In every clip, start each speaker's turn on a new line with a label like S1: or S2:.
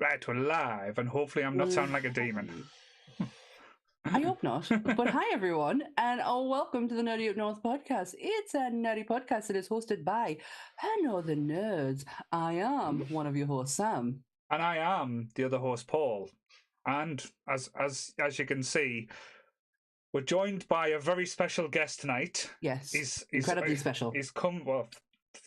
S1: Right, we're live, and hopefully I'm not sounding like a demon.
S2: I hope not. But hi, everyone, and welcome to the Nerdy Up North podcast. It's a nerdy podcast that is hosted by the Nerds. I am one of your hosts, Sam.
S1: And I am the other host, Paul. And as you can see, we're joined by a very special guest tonight.
S2: Yes, he's incredibly special.
S1: He's come, well,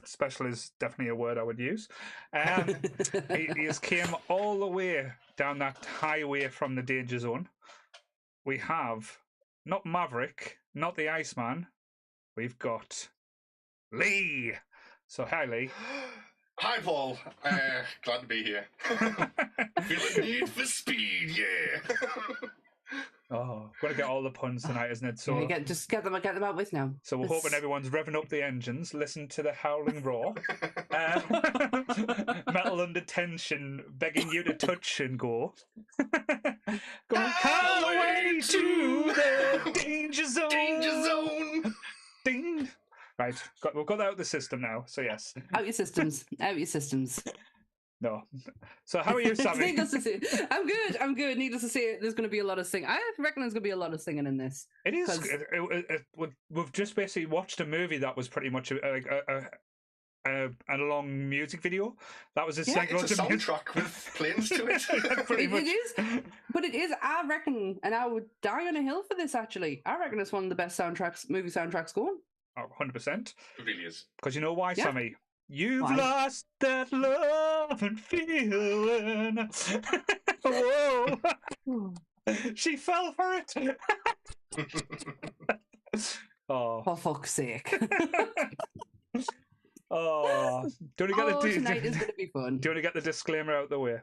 S1: special is definitely a word I would use. He has came all the way down that highway from the danger zone. We have not Maverick, not the Iceman. We've got Lee. So hi, Lee.
S3: Hi, Paul. Glad to be here. Feel the need for speed, yeah.
S1: Oh, got to get all the puns tonight, isn't it? So
S2: just get them out with now.
S1: So we're hoping everyone's revving up the engines. Listen to the howling roar. Metal under tension, begging you to touch and go. Going highway to the danger zone.
S3: Danger zone.
S1: Ding. Right, we've got that out of the system now. So yes,
S2: out your systems. Out your systems.
S1: No. So how are you, Sammy?
S2: Needless to say, I'm good. Needless to say, there's going to be a lot of singing. I reckon there's going to be a lot of singing in this.
S1: It is. We've just basically watched a movie that was pretty much a long music video. That was a
S3: soundtrack with planes to it.
S2: It is, but it is. I reckon, and I would die on a hill for this. Actually, I reckon it's one of the best movie soundtracks going.
S1: Oh, 100%.
S3: It really is.
S1: Because you know why, Sammy? You've lost that love and feeling. Whoa. She fell for it. Oh.
S2: For fuck's sake.
S1: Oh. Do you want to get
S2: tonight is going to be fun.
S1: Do you want to get the disclaimer out the way?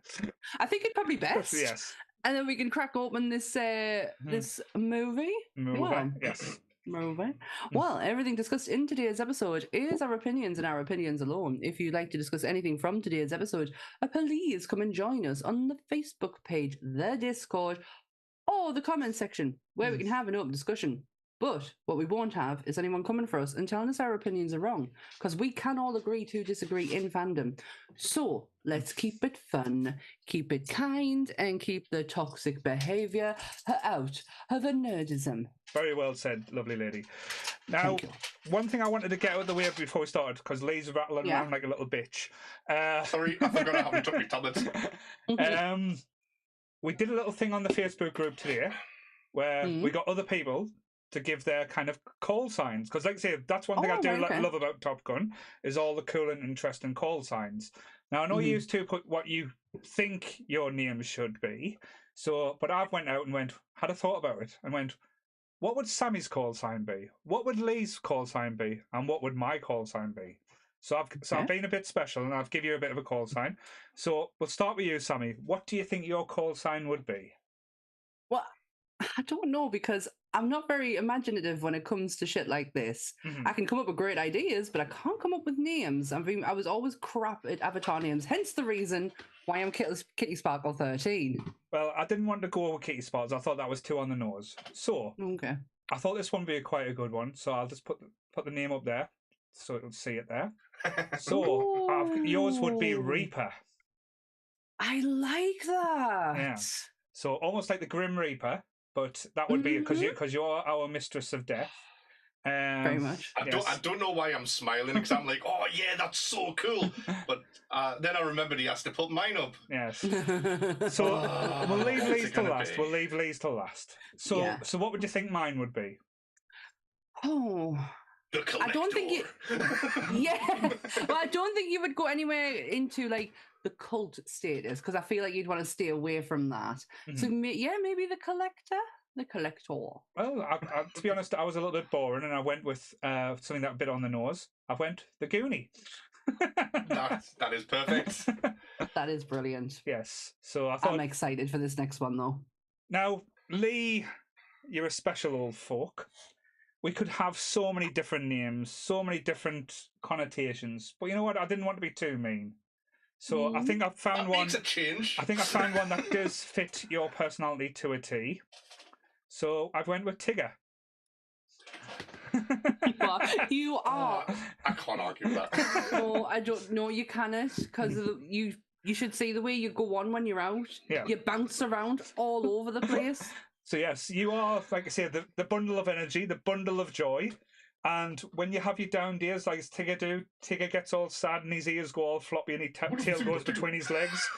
S2: I think it's probably best.
S1: Yes.
S2: And then we can crack open this this movie.
S1: Yes.
S2: Movie. Well, everything discussed in today's episode is our opinions and our opinions alone. If you'd like to discuss anything from today's episode, please come and join us on the Facebook page, the Discord, or the comment section, where we can have an open discussion. But what we won't have is anyone coming for us and telling us our opinions are wrong, because we can all agree to disagree in fandom. So let's keep it fun, keep it kind, and keep the toxic behaviour out of a nerdism.
S1: Very well said, lovely lady. Now, one thing I wanted to get out of the way before we started, because Lee's rattling around like a little bitch.
S3: Sorry, I forgot I haven't took my tablets.
S1: We did a little thing on the Facebook group today where we got other people to give their kind of call signs. Because like I say, that's one thing I do love about Top Gun, is all the cool and interesting call signs. Now, I know you used to put what you think your name should be, but I've went out and had a thought about it, and went, what would Sammy's call sign be? What would Lee's call sign be? And what would my call sign be? So I've been a bit special, and I've given you a bit of a call sign. So we'll start with you, Sammy. What do you think your call sign would be?
S2: Well, I don't know, because I'm not very imaginative when it comes to shit like this. I can come up with great ideas, but I can't come up with names. I was always crap at avatar names, hence the reason why I'm Kitty Sparkle 13.
S1: Well, I didn't want to go with Kitty Sparkles. I thought that was too on the nose. So I thought this one would be quite a good one. So I'll just put the name up there so it'll see it there. So yours would be Reaper.
S2: I like that.
S1: Yeah. So almost like the Grim Reaper, but that would be because you're our mistress of death.
S2: Very much.
S3: I don't know why I'm smiling, because I'm like, oh yeah, that's so cool. But then I remembered he has to put mine up.
S1: Yes. So we'll leave Lee's to last. We'll leave Lee's to last. So what would you think mine would be?
S2: Oh. I don't think it. Well, I don't think you would go anywhere into like the cult status, because I feel like you'd want to stay away from that. So maybe the collector. The collector.
S1: Well, to be honest, I was a little bit boring, and I went with something that bit on the nose. I went the Goonie.
S3: That is perfect.
S2: That is brilliant.
S1: Yes. So I thought
S2: I'm excited for this next one, though.
S1: Now, Lee, you're a special old folk. We could have so many different names, so many different connotations. But you know what? I didn't want to be too mean. So I think I found one.
S3: Makes a change.
S1: I think I found one that does fit your personality to a T. So I went with Tigger.
S2: You are.
S3: I can't argue with that.
S2: No, I don't know. You cannot, because you You should see the way you go on when you're out.
S1: Yeah.
S2: You bounce around all over the place.
S1: So yes, you are, like I say, the bundle of energy, the bundle of joy. And when you have your down days, like Tigger do, Tigger gets all sad and his ears go all floppy and his tail goes between his legs.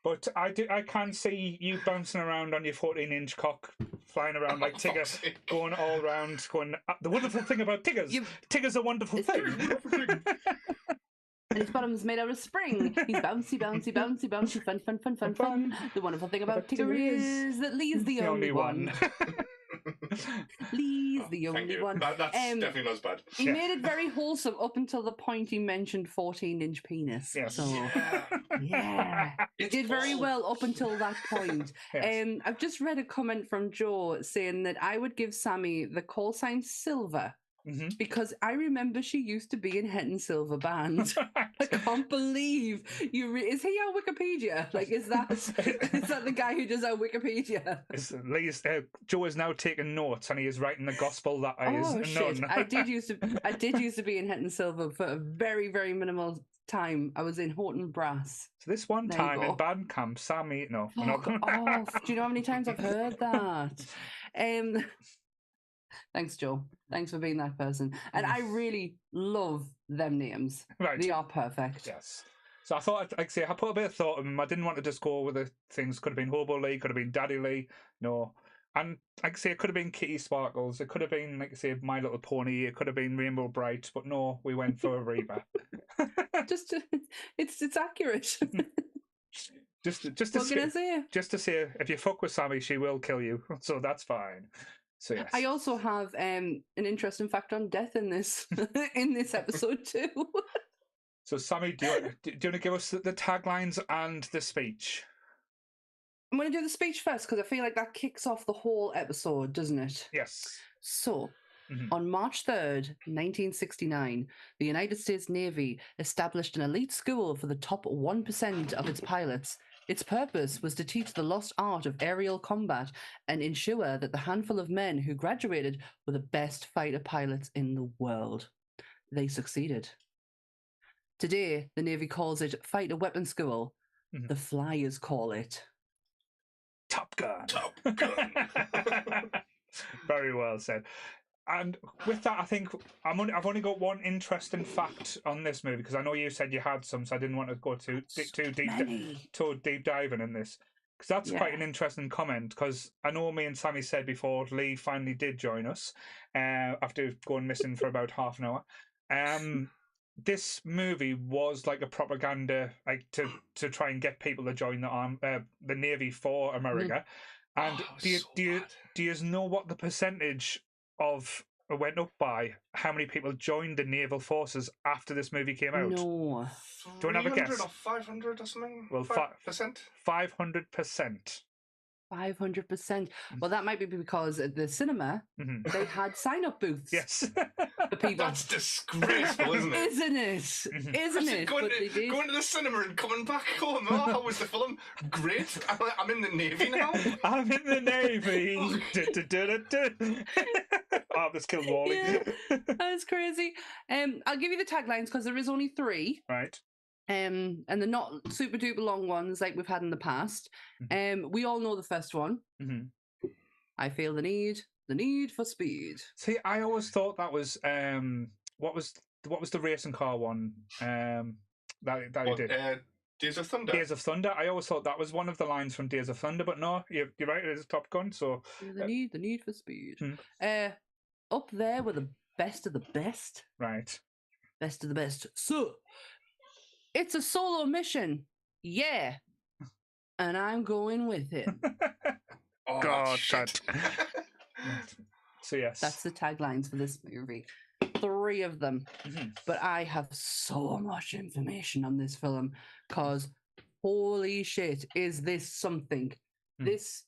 S1: But I can see you bouncing around on your 14-inch cock, flying around like Tigger, going all around, going, the wonderful thing about Tigger's, Tigger's a wonderful thing.
S2: And his bottom's made out of spring. He's bouncy, bouncy, bouncy, bouncy, fun, fun, fun, fun, fun. The wonderful thing about Tigger is that Lee's the only one. Lee's the only one.
S3: That's definitely not as bad.
S2: He made it very wholesome up until the point he mentioned 14-inch penis.
S1: Yes.
S2: So, yeah. He did very well up until that point.
S1: Yes.
S2: I've just read a comment from Joe saying that I would give Sammy the call sign Silver.
S1: Mm-hmm.
S2: Because I remember she used to be in Het and Silver Band. I can't believe you. Is he our Wikipedia? Like, is that the guy who does our Wikipedia?
S1: Joe is now taking notes and he is writing the gospel that is
S2: shit.
S1: none.
S2: I did used to be in Het and Silver for a very, very minimal time. I was in Horton Brass.
S1: So this one
S2: There
S1: time
S2: you go.
S1: in band camp, Sammy, no.
S2: Fuck off. Do you know how many times I've heard that? Thanks, Joe. Thanks for being that person. And I really love them names.
S1: Right.
S2: They are perfect.
S1: Yes. So I thought, like I say, I put a bit of thought in them. I didn't want to just go with the things. Could have been Hobo Lee, could have been Daddy Lee. No. And like I say, it could have been Kitty Sparkles. It could have been, like I say, My Little Pony. It could have been Rainbow Bright. But no, we went for Reba.
S2: It's accurate.
S1: Just to say, if you fuck with Sammy, she will kill you. So that's fine. So yes.
S2: I also have an interesting fact on death in this episode too.
S1: So Sammy, do you want to give us the taglines and the speech?
S2: I'm going to do the speech first because I feel like that kicks off the whole episode, doesn't it?
S1: Yes.
S2: So, on March 3rd, 1969, the United States Navy established an elite school for the top 1% of its pilots. Its purpose was to teach the lost art of aerial combat and ensure that the handful of men who graduated were the best fighter pilots in the world. They succeeded. Today, the Navy calls it Fighter Weapon School. The Flyers call it
S1: Top Gun.
S3: Top Gun.
S1: Very well said. And with that, I think I've only got one interesting fact on this movie because I know you said you had some, so I didn't want to go too deep diving in this because that's quite an interesting comment. Because I know me and Sammy said before Lee finally did join us after going missing for about half an hour. This movie was like a propaganda, like to try and get people to join the Navy for America. And do you know what the percentage of went up by how many people joined the naval forces after this movie came out?
S2: No.
S1: Do you want to have a guess?
S3: Or 500 or something?
S1: Well,
S3: 5%?
S1: 500%.
S2: 500%. Well, that might be because at the cinema they had sign-up booths.
S1: Yes.
S2: For people.
S3: That's disgraceful, isn't it?
S2: Isn't it? Isn't it?
S3: Going to the cinema and coming back home. Oh, how was the film? Great. I'm in the Navy now.
S1: I'm in the Navy. Oh, this killed Wally.
S2: Yeah, that's crazy. I'll give you the taglines because there is only 3.
S1: Right.
S2: And they're not super duper long ones like we've had in the past. We all know the first one. I feel the need for speed.
S1: See, I always thought that was what was the racing car one that he did.
S3: Days of Thunder.
S1: Days of Thunder. I always thought that was one of the lines from Days of Thunder, but no, you're right. It is Top Gun. So
S2: the need for speed. Up there with the best of the best.
S1: Right.
S2: Best of the best. So it's a solo mission. Yeah. And I'm going with it.
S3: Oh,
S1: God,
S3: shit.
S1: So yes.
S2: That's the taglines for this movie. 3 of them. But I have so much information on this film because holy shit, is this something? This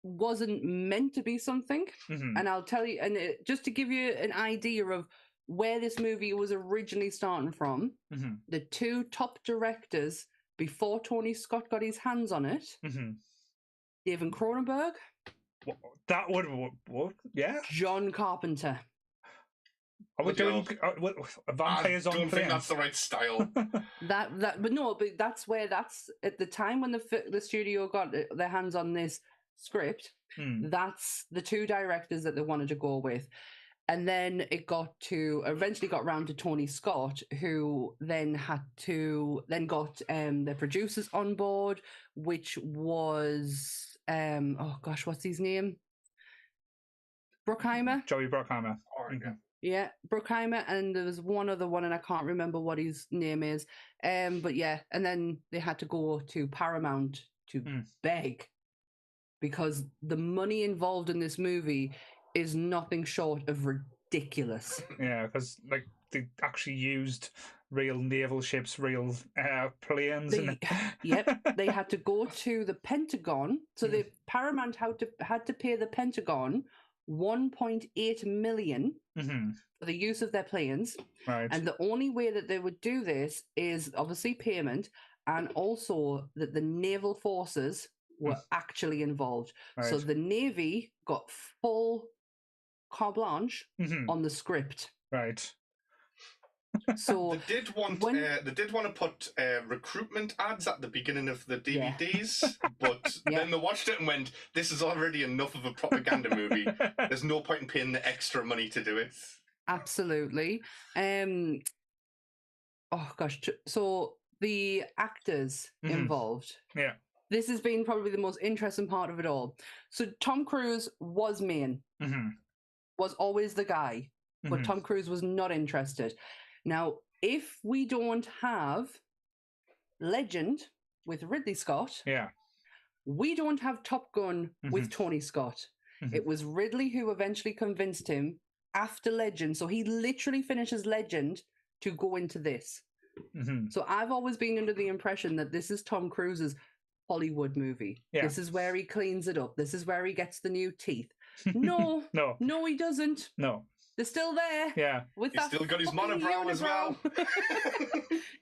S2: wasn't meant to be something. And I'll tell you, and just to give you an idea of where this movie was originally starting from, the 2 top directors before Tony Scott got his hands on it, David Cronenberg,
S1: that would, what? Yeah,
S2: John Carpenter.
S1: Are we doing vampires on planes?
S3: I don't think that's the right style.
S2: But that's at the time when the studio got their hands on this script. That's the two directors that they wanted to go with. And then it eventually got round to Tony Scott, who then got the producers on board, which was, what's his name? Bruckheimer?
S1: Joey Bruckheimer.
S2: Yeah, Bruckheimer, and there was one other one, and I can't remember what his name is. But yeah, and then they had to go to Paramount to beg, because the money involved in this movie is nothing short of ridiculous.
S1: Yeah, because they actually used real naval ships, real planes.
S2: Yep, they had to go to the Pentagon. So the Paramount had to pay the Pentagon $1.8 million for the use of their planes.
S1: Right.
S2: And the only way that they would do this is obviously payment, and also that the naval forces were actually involved. Right. So the Navy got full carte blanche on the script.
S1: Right.
S2: So
S3: they did want to put recruitment ads at the beginning of the DVDs, but then they watched it and went, "This is already enough of a propaganda movie. There's no point in paying the extra money to do it."
S2: Absolutely. So the actors involved.
S1: Yeah.
S2: This has been probably the most interesting part of it all. So Tom Cruise was main, was always the guy, but Tom Cruise was not interested. Now, if we don't have Legend with Ridley Scott, we don't have Top Gun with Tony Scott. It was Ridley who eventually convinced him after Legend. So he literally finishes Legend to go into this. So I've always been under the impression that this is Tom Cruise's Hollywood movie. Yeah. This is where he cleans it up. This is where he gets the new teeth. No, no, he doesn't.
S1: No.
S2: They're still there.
S1: Yeah.
S3: He's still got his monobrow as well.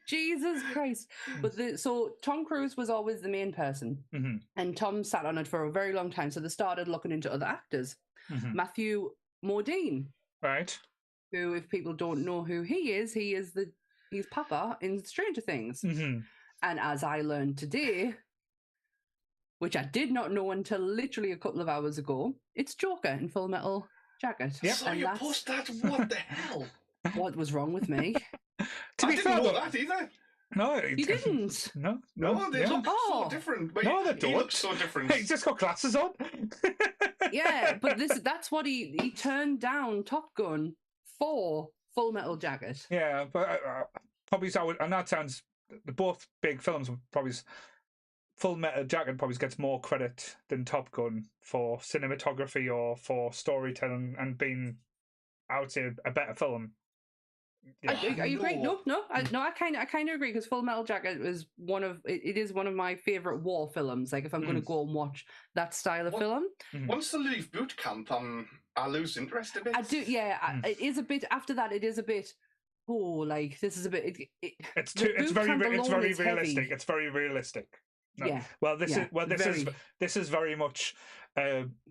S2: Jesus Christ. But so Tom Cruise was always the main person. And Tom sat on it for a very long time. So they started looking into other actors. Matthew Modine.
S1: Right.
S2: Who, if people don't know who he's Papa in Stranger Things. And as I learned today, which I did not know until literally a couple of hours ago, it's Joker in Full Metal Jacket.
S3: Yep. So you post that? What the hell?
S2: What was wrong with me?
S3: I didn't know that either.
S1: No,
S2: you didn't.
S1: No,
S3: they look so different. Wait,
S1: no, they don't.
S3: He looks so different.
S1: He's just got glasses on.
S2: Yeah, but that's what he turned down Top Gun for Full Metal Jacket.
S1: Yeah, but probably so, and that sounds both big films. Probably Full Metal Jacket probably gets more credit than Top Gun for cinematography or for storytelling and being, I would say, a better film.
S2: Yeah. Are you agree? No, I kind of agree, because Full Metal Jacket is one of my favorite war films. Like, if I'm going to go and watch that style of film,
S3: once they leave boot camp, I lose interest a bit.
S2: I do, yeah. It is a bit after that. It is a bit. Oh, like this is a bit.
S1: It's very realistic. Heavy. It's very realistic. No.
S2: Yeah.
S1: Well, this is very much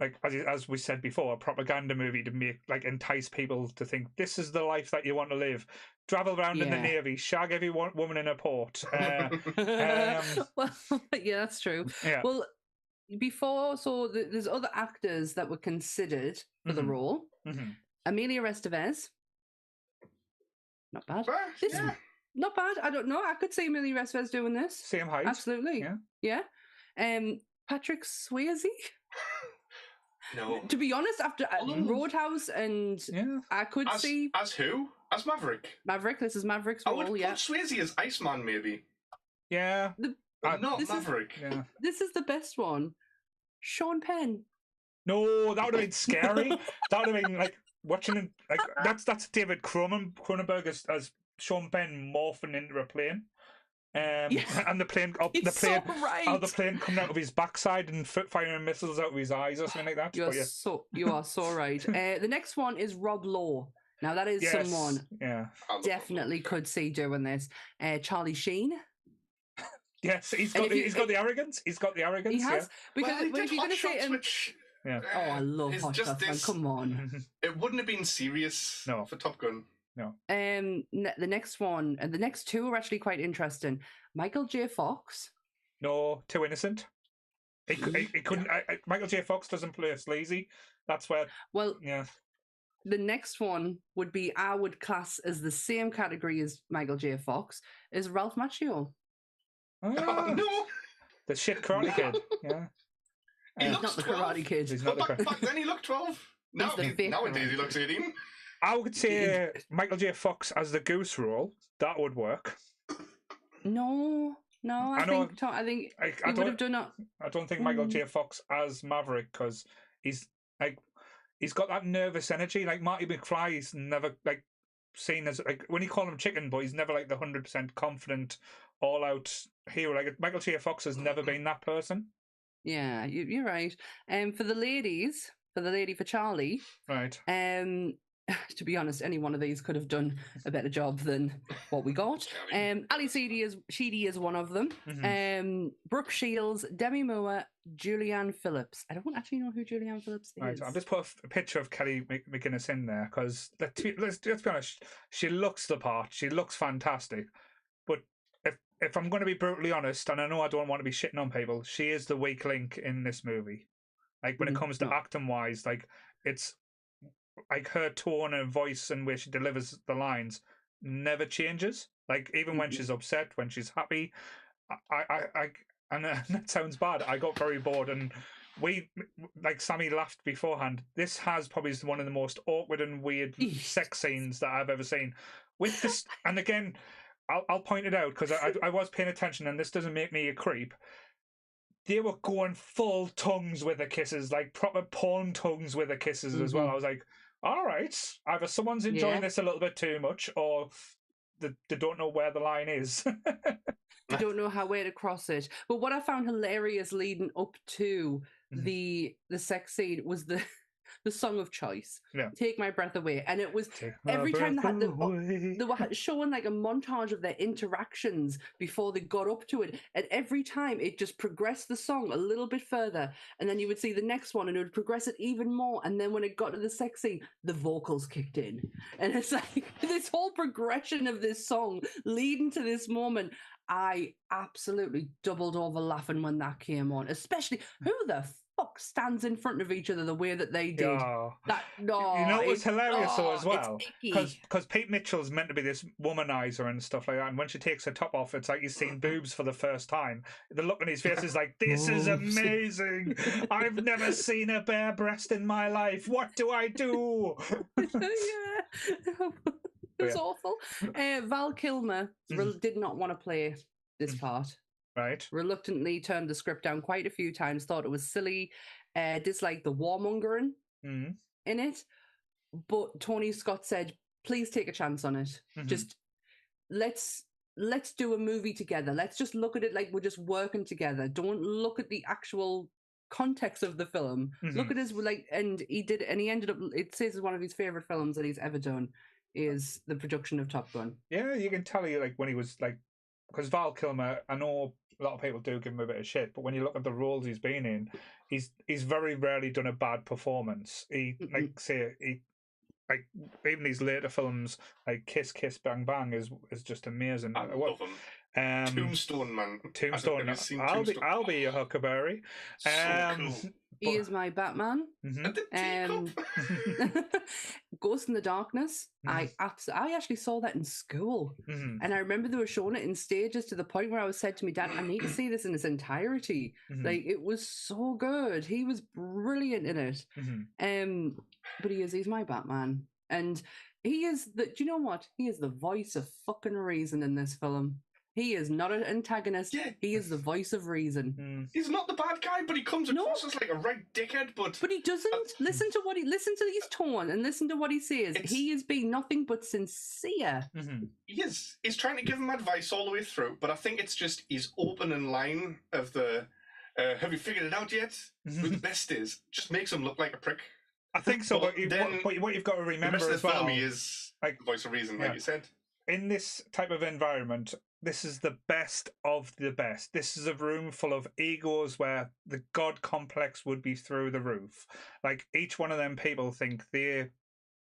S1: like as we said before, a propaganda movie to make entice people to think this is the life that you want to live. Travel around in the Navy, shag every woman in a port.
S2: Well, yeah, that's true.
S1: Yeah.
S2: Well, there's other actors that were considered for the role. Amelia Estevez. Not bad. Not bad. I don't know. I could see Amelia Estevez doing this.
S1: Same height.
S2: Absolutely. Yeah. Patrick Swayze.
S3: No.
S2: To be honest, after Roadhouse and I could see
S3: as who? As Maverick.
S2: Maverick. This is Maverick's role.
S3: I would put Swayze as Iceman, maybe.
S1: Yeah.
S3: Not Maverick.
S2: This is the best one. Sean Penn.
S1: No, that would have been scary. That would have been like watching that's David Cronenberg as Sean Penn morphing into a plane. And the plane coming out of his backside and firing missiles out of his eyes or something like that.
S2: You are so right. The next one is Rob Lowe. Now that is someone definitely could see doing this. Charlie Sheen.
S1: Yes, he's got the arrogance. He's got the arrogance.
S2: He has
S3: because if you're going to say him.
S2: Oh, I love Hot Shots, man. Come on.
S3: It wouldn't have been serious for Top Gun.
S1: No.
S2: The next one, and the next two are actually quite interesting. Michael J. Fox.
S1: No, too innocent. He couldn't. Michael J. Fox doesn't play a sleazy. That's where.
S2: Well,
S1: yeah.
S2: The next one would be, I would class as the same category as Michael J. Fox, is Ralph Macchio.
S3: Oh, no!
S1: The shit Karate Kid. Yeah.
S3: He looks
S2: not the
S3: 12.
S2: Karate Kid.
S1: He's
S3: But back then he looked 12. Nowadays he looks 18.
S1: I would say Michael J. Fox as the Goose role. That would work.
S2: No, I think he would have done it.
S1: I don't think Michael J. Fox as Maverick, because he's got that nervous energy. Like Marty McFly's never seen as when you call him chicken, but he's never like the 100% confident, all out hero. Like Michael J. Fox has never been that person.
S2: Yeah, you're right. For the ladies, for Charlie,
S1: right?
S2: To be honest, any one of these could have done a better job than what we got. Ali Sheedy is one of them.
S1: Mm-hmm.
S2: Brooke Shields, Demi Moore, Julianne Phillips. I don't actually know who Julianne Phillips is.
S1: Right, I've just put a picture of Kelly McGillis in there because let's be honest, she looks the part. She looks fantastic, but if I'm going to be brutally honest, and I know I don't want to be shitting on people, she is the weak link in this movie. Like when it comes to acting wise, like it's like her tone and voice and where she delivers the lines never changes. Like even when she's upset, when she's happy, I and that sounds bad. I got very bored, and we, like Sammy laughed beforehand. This has probably one of the most awkward and weird sex scenes that I've ever seen. With this, and again, I'll point it out because I was paying attention, and this doesn't make me a creep. They were going full tongues with the kisses, like proper porn tongues with the kisses as well. I was like, all right, either someone's enjoying this a little bit too much, or they don't know where the line is.
S2: They don't know where to cross it. But what I found hilarious leading up to the sex scene was the song of choice. Yeah. Take My Breath Away. And it was every time they were showing like a montage of their interactions before they got up to it. And every time it just progressed the song a little bit further. And then you would see the next one and it would progress it even more. And then when it got to the sex scene, the vocals kicked in. And it's like this whole progression of this song leading to this moment. I absolutely doubled over laughing when that came on. Especially, who the fuck stands in front of each other the way that they did?
S1: You know it was hilarious though as well, because Pete Mitchell's meant to be this womanizer and stuff like that, and when she takes her top off, it's like he's seen boobs for the first time. The look on his face is like, this is amazing. I've never seen a bare breast in my life. What do I do?
S2: It's awful. Val Kilmer did not want to play this part.
S1: Right.
S2: Reluctantly turned the script down quite a few times, thought it was silly, disliked the warmongering in it. But Tony Scott said, please take a chance on it. Just let's do a movie together. Let's just look at it like we're just working together. Don't look at the actual context of the film. Look at it like, and he ended up, it says it's one of his favorite films that he's ever done is the production of Top Gun.
S1: Yeah, you can tell like when he was like, because Val Kilmer, I know a lot of people do give him a bit of shit, but when you look at the roles he's been in, he's very rarely done a bad performance. He even these later films like Kiss Kiss Bang Bang is just amazing.
S3: I love him. Tombstone, man.
S1: Tombstone. I'll be your Huckleberry.
S3: So cool.
S2: He is my Batman. Ghost in the Darkness. I actually saw that in school, and I remember they were showing it in stages to the point where I was said to me, Dad, I need to see this in its entirety. Like it was so good. He was brilliant in it. But he's my Batman, and he is the. Do you know what? He is the voice of fucking reason in this film. He is not an antagonist. Yeah. He is the voice of reason.
S3: He's not the bad guy, but he comes across as like a right dickhead. But
S2: he doesn't listen to his tone and listen to what he says. He is being nothing but sincere.
S3: He is. He's trying to give him advice all the way through, but I think it's just his opening line of the "Have you figured it out yet?" Who the best is just makes him look like a prick.
S1: I think so, but what you've got to remember
S3: the rest
S1: as well,
S3: film, he is like the voice of reason, like you said.
S1: In this type of environment, this is the best of the best. This is a room full of egos where the God complex would be through the roof. Like each one of them people think they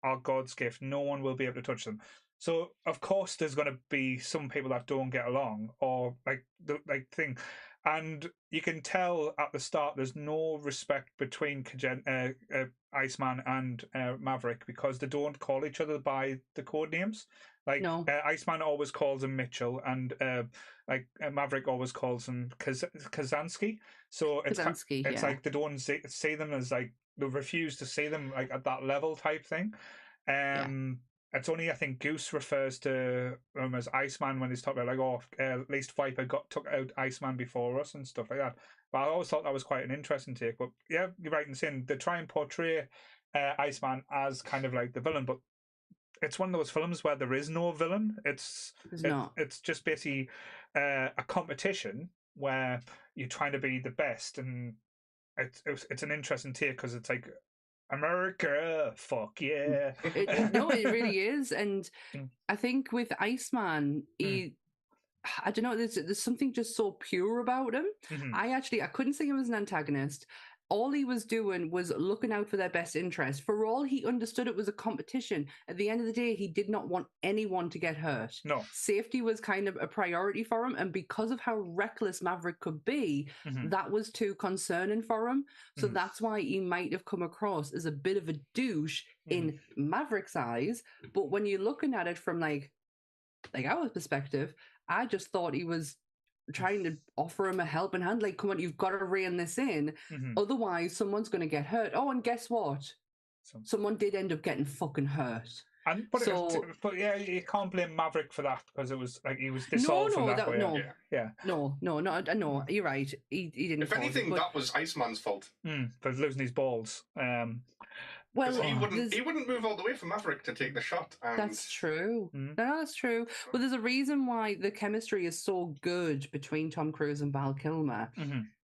S1: are God's gift. No one will be able to touch them. So of course there's going to be some people that don't get along, or thing, and you can tell at the start there's no respect between Iceman and Maverick, because they don't call each other by the code names. Iceman always calls him Mitchell, and Maverick always calls him Kazansky. So it's like they don't see them as like, they refuse to see them like at that level type thing. It's only, I think, Goose refers to him as Iceman when he's talking about at least Viper took out Iceman before us and stuff like that. But I always thought that was quite an interesting take. But yeah, you're right in saying they try and portray Iceman as kind of like the villain, but it's one of those films where there is no villain. It's just basically a competition where you're trying to be the best, and it's an interesting take because it's like, America, fuck yeah.
S2: No, it really is. And I think with Iceman, I don't know, there's something just so pure about him. I couldn't see him as an antagonist. All he was doing was looking out for their best interest. For all he understood, it was a competition. At the end of the day, he did not want anyone to get hurt.
S1: No.
S2: Safety was kind of a priority for him. And because of how reckless Maverick could be, that was too concerning for him. So that's why he might have come across as a bit of a douche in Maverick's eyes. But when you're looking at it from like our perspective, I just thought he was trying to offer him a helping hand, like, come on, you've got to rein this in, otherwise someone's going to get hurt. Oh, and guess what? Someone did end up getting fucking hurt.
S1: But yeah, you can't blame Maverick for that, because it was like he was dissolved from that way.
S2: No, you're right. He didn't.
S3: If anything, that was Iceman's fault
S1: for losing his balls.
S3: Well, he wouldn't move all the way for Maverick to take the shot. And...
S2: That's true. No, that's true. Well, there's a reason why the chemistry is so good between Tom Cruise and Val Kilmer,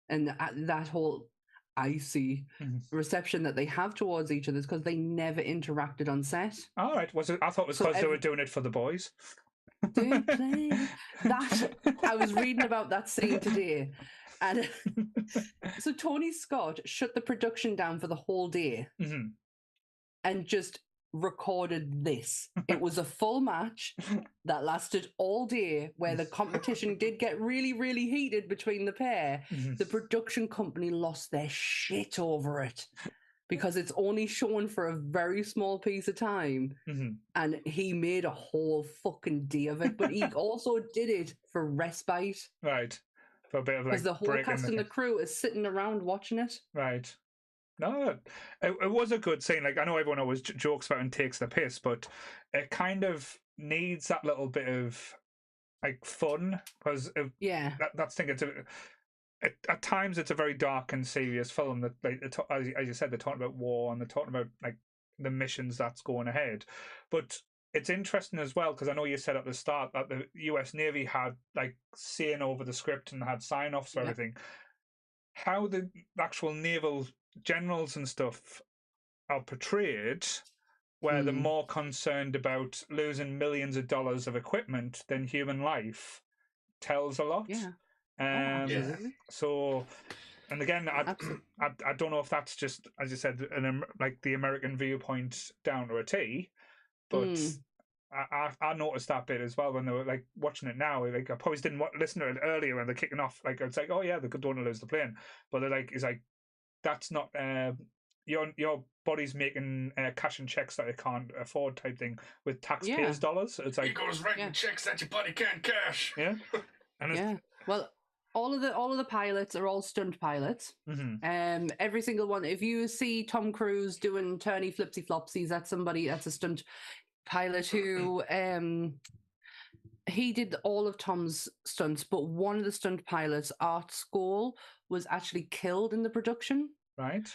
S2: and that whole icy reception that they have towards each other is because they never interacted on set.
S1: All right. I thought it was because they were doing it for the boys.
S2: I was reading about that scene today. And so Tony Scott shut the production down for the whole day. And just recorded this. It was a full match that lasted all day, where the competition did get really, really heated between the pair. The production company lost their shit over it because it's only shown for a very small piece of time. And he made a whole fucking day of it, but he also did it for respite.
S1: Right. For a bit of like,
S2: because the whole cast and the crew is sitting around watching it.
S1: Right. No, it was a good scene. Like, I know everyone always jokes about and takes the piss, but it kind of needs that little bit of like fun, because that's thing. At times it's a very dark and serious film that, like, as you said, they're talking about war and they're talking about like the missions that's going ahead. But it's interesting as well, because I know you said at the start that the US Navy had like saying over the script and had sign-offs for everything. How the actual naval generals and stuff are portrayed, where they're more concerned about losing millions of dollars of equipment than human life, tells a lot. So, and again, I don't know if that's just, as you said, like the American viewpoint down to a T, but I noticed that bit as well when they were like watching it now. Like, I probably didn't listen to it earlier when they're kicking off. Like, it's like, oh yeah, they don't want to lose the plane, but they're like, it's like, that's not your body's making cashing checks that it can't afford type thing with taxpayers' dollars. It's like,
S3: it goes writing checks that your body can't cash.
S2: Well, all of the pilots are all stunt pilots. Every single one. If you see Tom Cruise doing turny flipsy flopsies, that's a stunt pilot who he did all of Tom's stunts, but one of the stunt pilots, Art Skoll, was actually killed in the production.
S1: Right.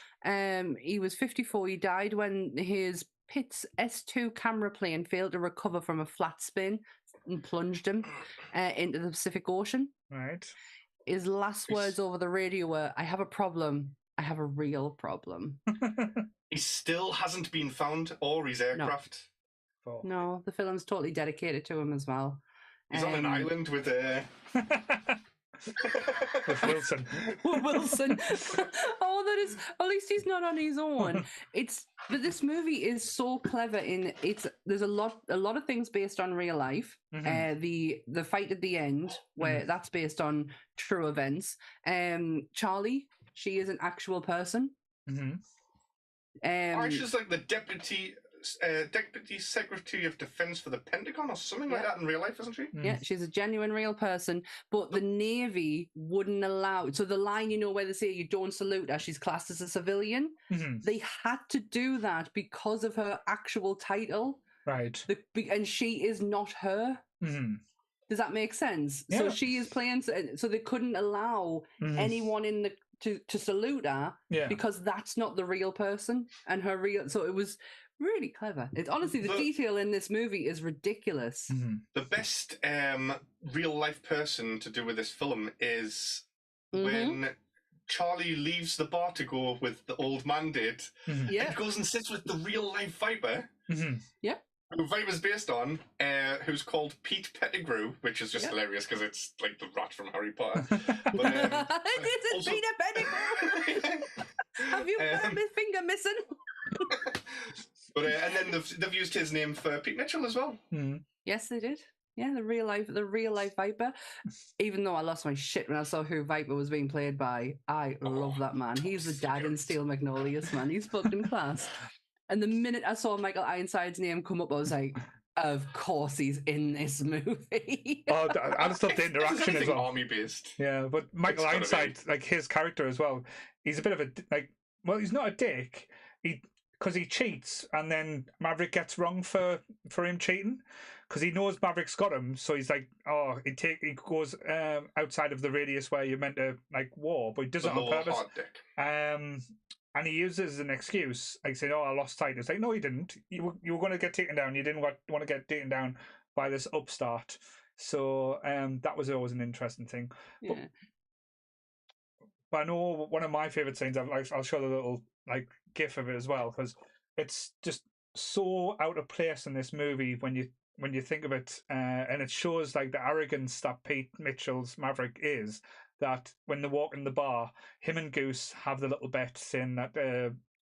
S2: He was 54. He died when his Pitts S2 camera plane failed to recover from a flat spin and plunged him into the Pacific Ocean.
S1: Right.
S2: His last words over the radio were, "I have a problem. I have a real problem."
S3: He still hasn't been found, or his aircraft.
S2: No, the film's totally dedicated to him as well.
S3: He's on an island with
S1: with Wilson.
S2: Wilson. Oh, that is. At least he's not on his own. It's But this movie is so clever in there's a lot of things based on real life. The fight at the end, where that's based on true events. Charlie, she is an actual person.
S3: She's like the deputy secretary of defense for the Pentagon or something like that in real life, isn't she?
S2: Yeah, she's a genuine real person. But the Navy wouldn't allow. So the line, where they say you don't salute her, she's classed as a civilian. They had to do that because of her actual title.
S1: Right.
S2: And she is not her. Does that make sense?
S1: Yeah.
S2: So she is playing. So they couldn't allow anyone in to salute her because that's not the real person and her real. So it was really clever. It's honestly the detail in this movie is ridiculous.
S3: The best real life person to do with this film is when Charlie leaves the bar to go with the old man did, and goes and sits with the real life Viper.
S2: Yeah.
S3: Who Viper's based on, who's called Pete Pettigrew, which is just hilarious because it's like the rat from Harry Potter. But,
S2: it's Peter Pettigrew. Have you got his finger missing?
S3: But and then they've used his name for Pete Mitchell as well.
S2: Yes, they did. Yeah, the real life Viper. Even though I lost my shit when I saw who Viper was being played by, I love that man. He's the dad in Steel Magnolias, man. He's fucking class. And the minute I saw Michael Ironside's name come up, I was like, of course he's in this movie.
S1: I just love the interaction as well.
S3: Army-based.
S1: Yeah, but Michael Ironside, like his character as well, he's a bit of a, he's not a dick. Because he cheats, and then Maverick gets wrong for him cheating, because he knows Maverick's got him. So he's like, he goes outside of the radius where you're meant to war, but he does it on purpose. And he uses an excuse, like saying, I lost sight. It's like, no, you didn't. You were going to get taken down. You didn't want to get taken down by this upstart. So that was always an interesting thing.
S2: Yeah.
S1: But I know one of my favourite scenes, I'll show the little gif of it as well, because it's just so out of place in this movie when you think of it, and it shows the arrogance that Pete Mitchell's Maverick is. That when they walk in the bar, him and Goose have the little bet saying that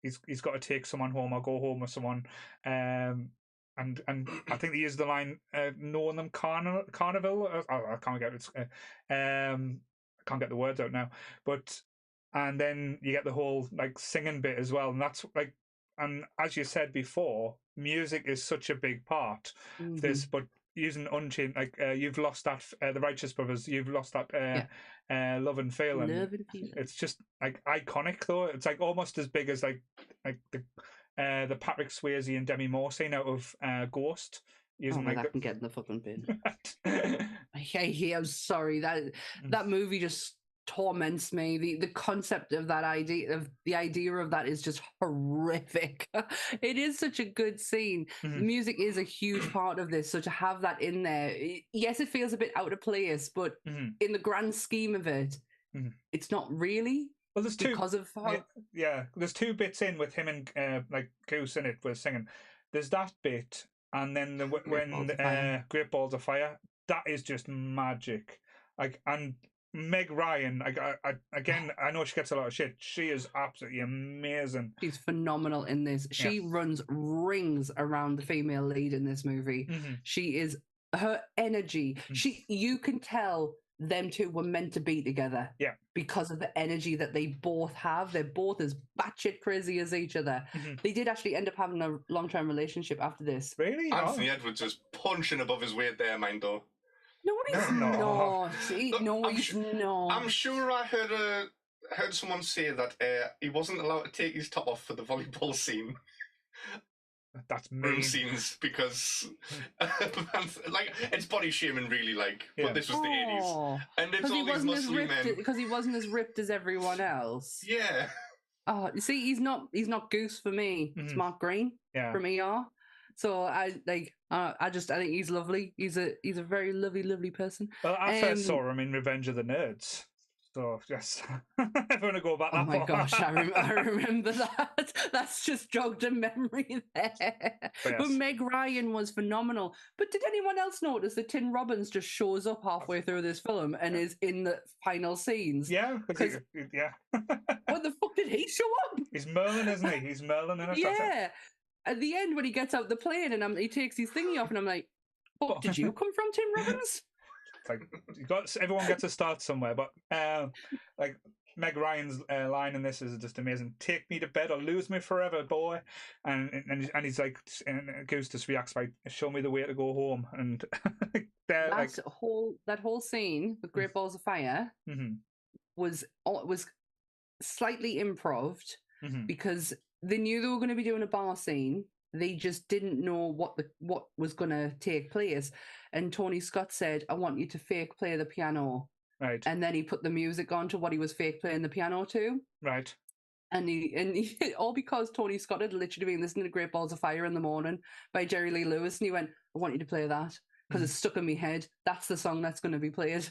S1: he's got to take someone home or go home with someone, and I think they use the line "knowing them carnival." I can't get it. I can't get the words out now, but and then you get the whole singing bit as well, and that's and as you said before, music is such a big part of this, but using Unchained, you've lost that the Righteous Brothers, you've lost that Love and Feeling. It's just iconic though. It's almost as big as the Patrick Swayze and Demi Moore scene out of Ghost. Using
S2: that can get in the fucking bin. I'm sorry, that movie just torments me. The concept of that idea of that is just horrific. It is such a good scene. The music is a huge part of this, so to have that in there, yes, it feels a bit out of place, but in the grand scheme of it, it's not really.
S1: Well, there's two
S2: because of how...
S1: there's two bits in with him and Goose in it with singing. There's that bit, and then when Great Balls of Fire, that is just magic. And Meg Ryan, I know she gets a lot of shit. She is absolutely amazing.
S2: She's phenomenal in this. She runs rings around the female lead in this movie. She is, her energy. You can tell them two were meant to be together.
S1: Yeah.
S2: Because of the energy that they both have. They're both as batshit crazy as each other. They did actually end up having a long-term relationship after this.
S1: Really?
S3: Anthony Edwards is punching above his weight there, mind though.
S2: No, he's not. He's not.
S3: I'm sure I heard someone say that he wasn't allowed to take his top off for the volleyball scene.
S1: That's mean.
S3: Scenes because it's body shaming really, but this was the 80s, and it's all these muscly men
S2: because he wasn't as ripped as everyone else.
S3: Yeah.
S2: Oh, you see, he's not Goose for me. It's Mark Green from ER. So I think he's lovely. He's a very lovely person.
S1: Well, I first saw him in Revenge of the Nerds. So, yes, everyone to go back that
S2: Oh my
S1: far.
S2: gosh, I remember that. That's just jogged a memory there. But Meg Ryan was phenomenal. But did anyone else notice that Tim Robbins just shows up halfway through this film and is in the final scenes?
S1: Yeah, because
S2: when the fuck did he show up?
S1: He's Merlin, isn't he? He's Merlin in it.
S2: Yeah. At the end, when he gets out the plane and he takes his thingy off, and I'm like, "Fuck, did you come from, Tim Robbins?"
S1: Like everyone gets to start somewhere, but like Meg Ryan's line in this is just amazing. "Take me to bed or lose me forever, boy," and he's like, and Augustus reacts by, "Show me the way to go home." And
S2: that whole scene with Great Balls of Fire was slightly improved because they knew they were going to be doing a bar scene. They just didn't know what was going to take place. And Tony Scott said, "I want you to fake play the piano."
S1: Right.
S2: And then he put the music on to what he was fake playing the piano to.
S1: Right.
S2: And he all because Tony Scott had literally been listening to Great Balls of Fire in the Morning by Jerry Lee Lewis. And he went, "I want you to play that because it's stuck in my head. That's the song that's going to be played."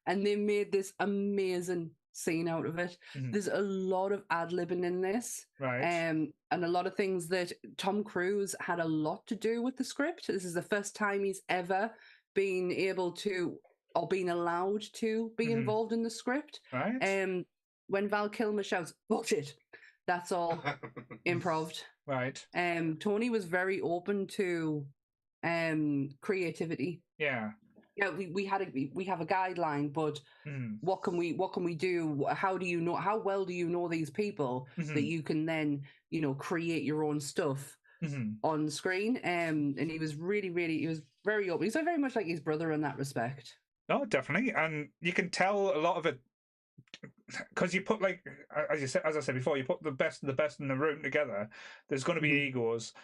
S2: And they made this amazing scene out of it. There's a lot of ad-libbing in this.
S1: Right.
S2: And a lot of things that Tom Cruise had a lot to do with the script. This is the first time he's ever been able to or been allowed to be involved in the script.
S1: Right.
S2: When Val Kilmer shouts, "Bullshit," that's all improv.
S1: Right.
S2: Tony was very open to creativity.
S1: Yeah.
S2: Yeah, we have a guideline, but what can we do? How do you know? How well do you know these people that you can then create your own stuff on screen? And he was he was very open. He's very much like his brother in that respect.
S1: Oh, definitely, and you can tell a lot of it because you put, like, as I said before, you put the best in the room together. There's going to be egos.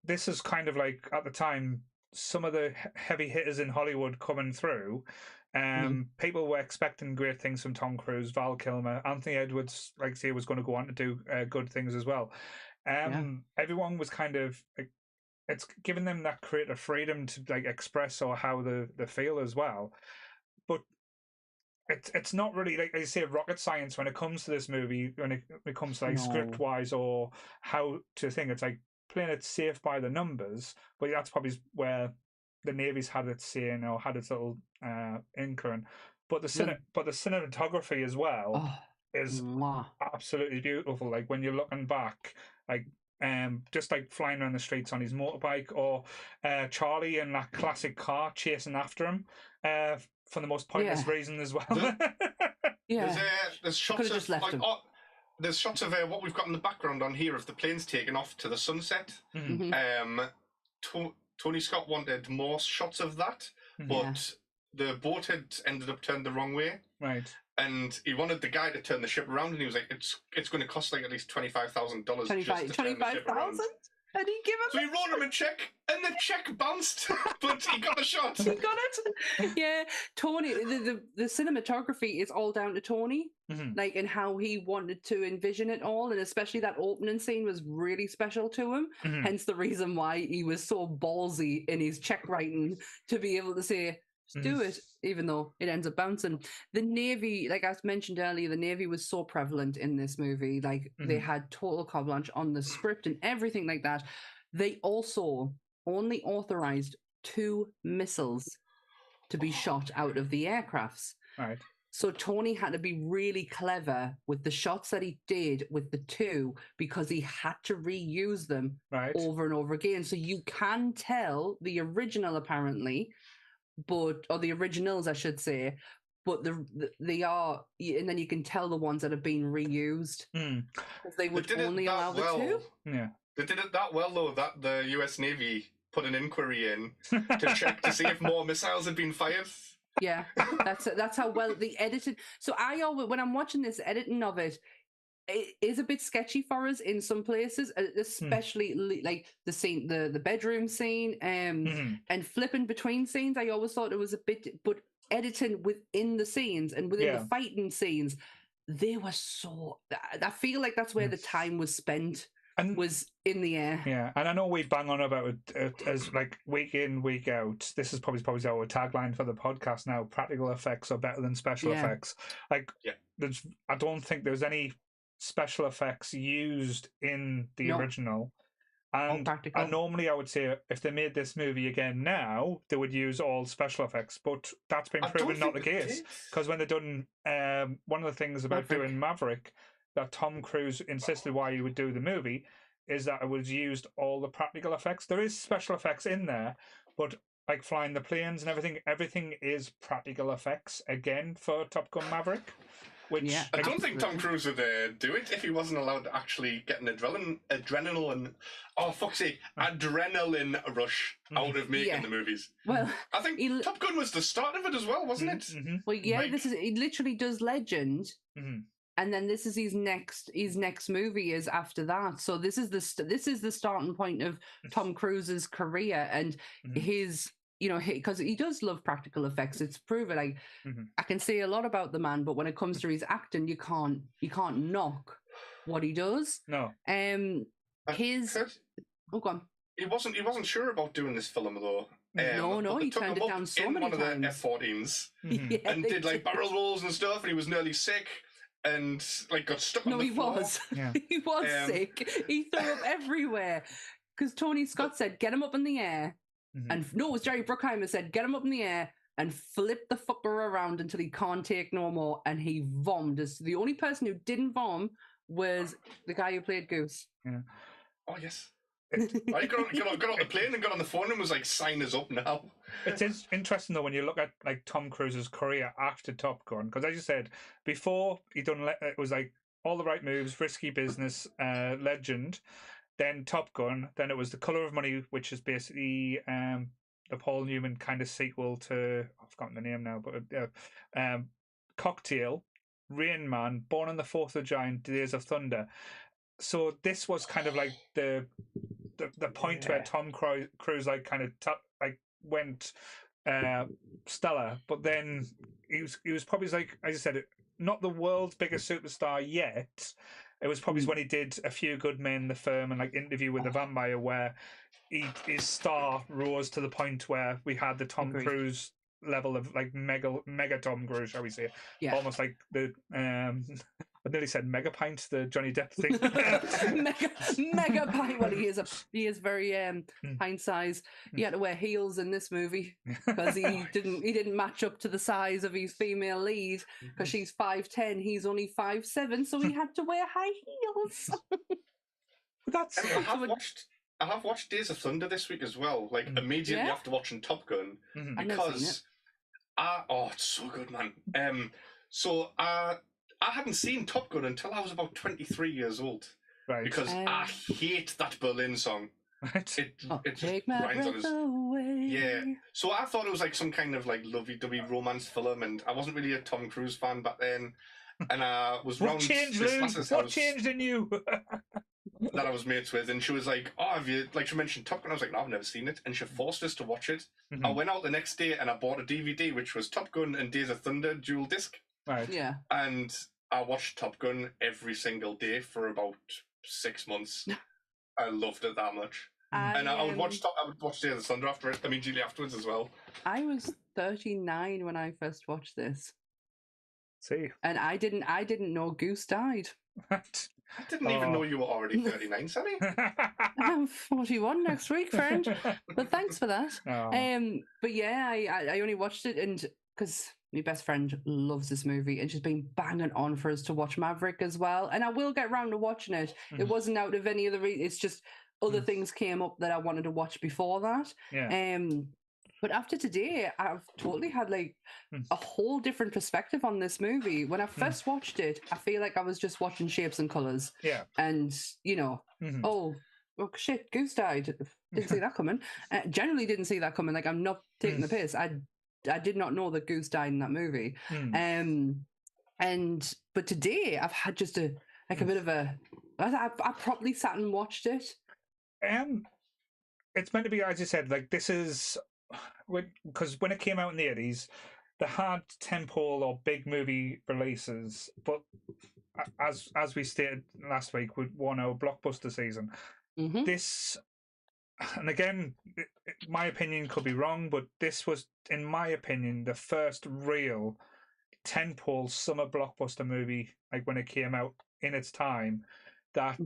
S1: This is kind of like, at the time, some of the heavy hitters in Hollywood coming through. People were expecting great things from Tom Cruise, Val Kilmer, Anthony Edwards, like I say, was going to go on to do good things as well. Everyone was kind of it's giving them that creative freedom to like express or how they feel as well. But it's not really, like I say, rocket science when it comes to this movie, when it comes to like script wise or how to think. It's like playing it safe by the numbers, but that's probably where the Navy's had its saying or had its little inkling. But the cinematography as well is absolutely beautiful. Like when you're looking back, like just like flying around the streets on his motorbike, or Charlie in that classic car chasing after him for the most pointless reason as well.
S3: There's shots of like there's shots of what we've got in the background on here of the planes taking off to the sunset. Tony Scott wanted more shots of that, but the boat had ended up turned the wrong way.
S1: Right.
S3: And he wanted the guy to turn the ship around, and he was like, "It's going to cost like at least $25,000 just to turn the ship around."
S2: And he gave him.
S3: So he wrote him a check, and the check bounced, but he got the shot.
S2: He got it. Yeah, Tony. The cinematography is all down to Tony, like, and how he wanted to envision it all, and especially that opening scene was really special to him. Hence the reason why he was so ballsy in his check writing to be able to say, "Just do it," even though it ends up bouncing. The Navy, like I mentioned earlier, the Navy was so prevalent in this movie. Like they had total carte blanche on the script and everything like that. They also only authorized 2 missiles to be shot out of the aircrafts.
S1: Right.
S2: So Tony had to be really clever with the shots that he did with the 2 because he had to reuse them over and over again. So you can tell the original apparently, or the originals, I should say, but they are, and then you can tell the ones that have been reused because they would only allow the 2.
S1: Yeah,
S3: they did it that well though that the U.S. Navy put an inquiry in to check to see if more missiles had been fired.
S2: Yeah, that's how well they edited. So I always, when I'm watching this editing of it, it is a bit sketchy for us in some places, especially like the scene, the bedroom scene, and flipping between scenes. I always thought it was a bit, but editing within the scenes and within the fighting scenes, they were so. I feel like that's where the time was spent
S1: and
S2: was in the air.
S1: Yeah, and I know we bang on about it as like week in, week out. This is probably our tagline for the podcast now: practical effects are better than special effects. Like, I don't think there's any special effects used in the original. And normally I would say if they made this movie again now, they would use all special effects. But that's been proven not the case. Because when they done one of the things about doing Maverick that Tom Cruise insisted why he would do the movie is that it was used all the practical effects. There is special effects in there, but like flying the planes and everything is practical effects again for Top Gun Maverick. Which
S3: I don't think Tom Cruise would do it if he wasn't allowed to actually get an adrenaline rush out of making the movies.
S2: Well,
S3: I think Top Gun was the start of it as well, wasn't it?
S2: Mm-hmm. Well, it literally does Legend, and then this is his next movie is after that. So this is the starting point of Tom Cruise's career and his. You know, because he does love practical effects. It's proven. Like I can say a lot about the man, but when it comes to his acting, you can't knock what he does.
S1: No.
S2: Go on.
S3: He wasn't sure about doing this film though.
S2: No, he turned it down so many times.
S3: In one of the F-14s and did like barrel rolls and stuff, and he was nearly sick. And like got stuck on the floor.
S2: He was sick. He threw up everywhere because Tony Scott said, "Get him up in the air." And no, it was Jerry Bruckheimer said, "Get him up in the air and flip the fucker around until he can't take no more." And he vomed. The only person who didn't vom was the guy who played Goose.
S3: Yeah. Oh yes. I got on the plane and got on the phone and was like, "Sign us up now."
S1: It's interesting though when you look at like Tom Cruise's career after Top Gun, because as you said before, it was like All the Right Moves, Risky Business, Legend. Then Top Gun, then it was The Colour of Money, which is basically the Paul Newman kind of sequel to, I've forgotten the name now, but Cocktail, Rain Man, Born on the 4th of July, Days of Thunder. So this was kind of like the point where Tom Cruise like kind of went stellar, but then he was probably like, as I said, not the world's biggest superstar yet. It was probably when he did A Few Good Men, The Firm, and like Interview with the Vampire, where his star rose to the point where we had the Tom Cruise level of like mega Tom Cruise, shall we say? Yeah. Almost like the I nearly said mega pint, the Johnny Depp thing.
S2: mega pint. Well, he is very pint size. He had to wear heels in this movie because he didn't match up to the size of his female lead because she's 5'10", he's only 5'7", so he had to wear high heels.
S1: That's
S3: I have watched Days of Thunder this week as well, like immediately after watching Top Gun, because it's so good, man. So I hadn't seen Top Gun until I was about 23 years old, right? Because I hate that Berlin song.
S1: Right.
S3: It just grinds on his. Yeah. So I thought it was like some kind of like lovey-dovey romance film, and I wasn't really a Tom Cruise fan back then. And I was
S1: What changed, Lou? What changed in you?
S3: That I was mates with, and she was like, "Oh, have you?" Like she mentioned Top Gun. I was like, "No, I've never seen it," and she forced us to watch it. I went out the next day and I bought a DVD, which was Top Gun and Days of Thunder dual disc.
S1: Right.
S2: Yeah.
S3: And I watched Top Gun every single day for about 6 months. I loved it that much. And I would watch Days of Thunder immediately afterwards as well.
S2: I was 39 when I first watched this.
S1: See.
S2: And I didn't know Goose died.
S1: What?
S3: I didn't even know you were already 39, Sammy.
S2: I'm 41 next week, friend. But thanks for that. But yeah, I only watched it and because my best friend loves this movie and she's been banging on for us to watch Maverick as well. And I will get round to watching it. It wasn't out of any other reason. It's just other things came up that I wanted to watch before that.
S1: Yeah.
S2: But after today, I've totally had like a whole different perspective on this movie. When I first watched it, I feel like I was just watching shapes and colours.
S1: Yeah.
S2: And, you know, oh shit, Goose died. Didn't see that coming. Generally didn't see that coming. Like, I'm not taking the piss. I did not know that Goose died in that movie. But today I've had just a bit of a... I properly sat and watched it.
S1: It's meant to be, as you said, like this is... Because when it came out in the 80s, they had tentpole or big movie releases, but as we stated last week, we won our blockbuster season. This, and again, my opinion could be wrong, but this was, in my opinion, the first real tentpole summer blockbuster movie, like when it came out in its time, that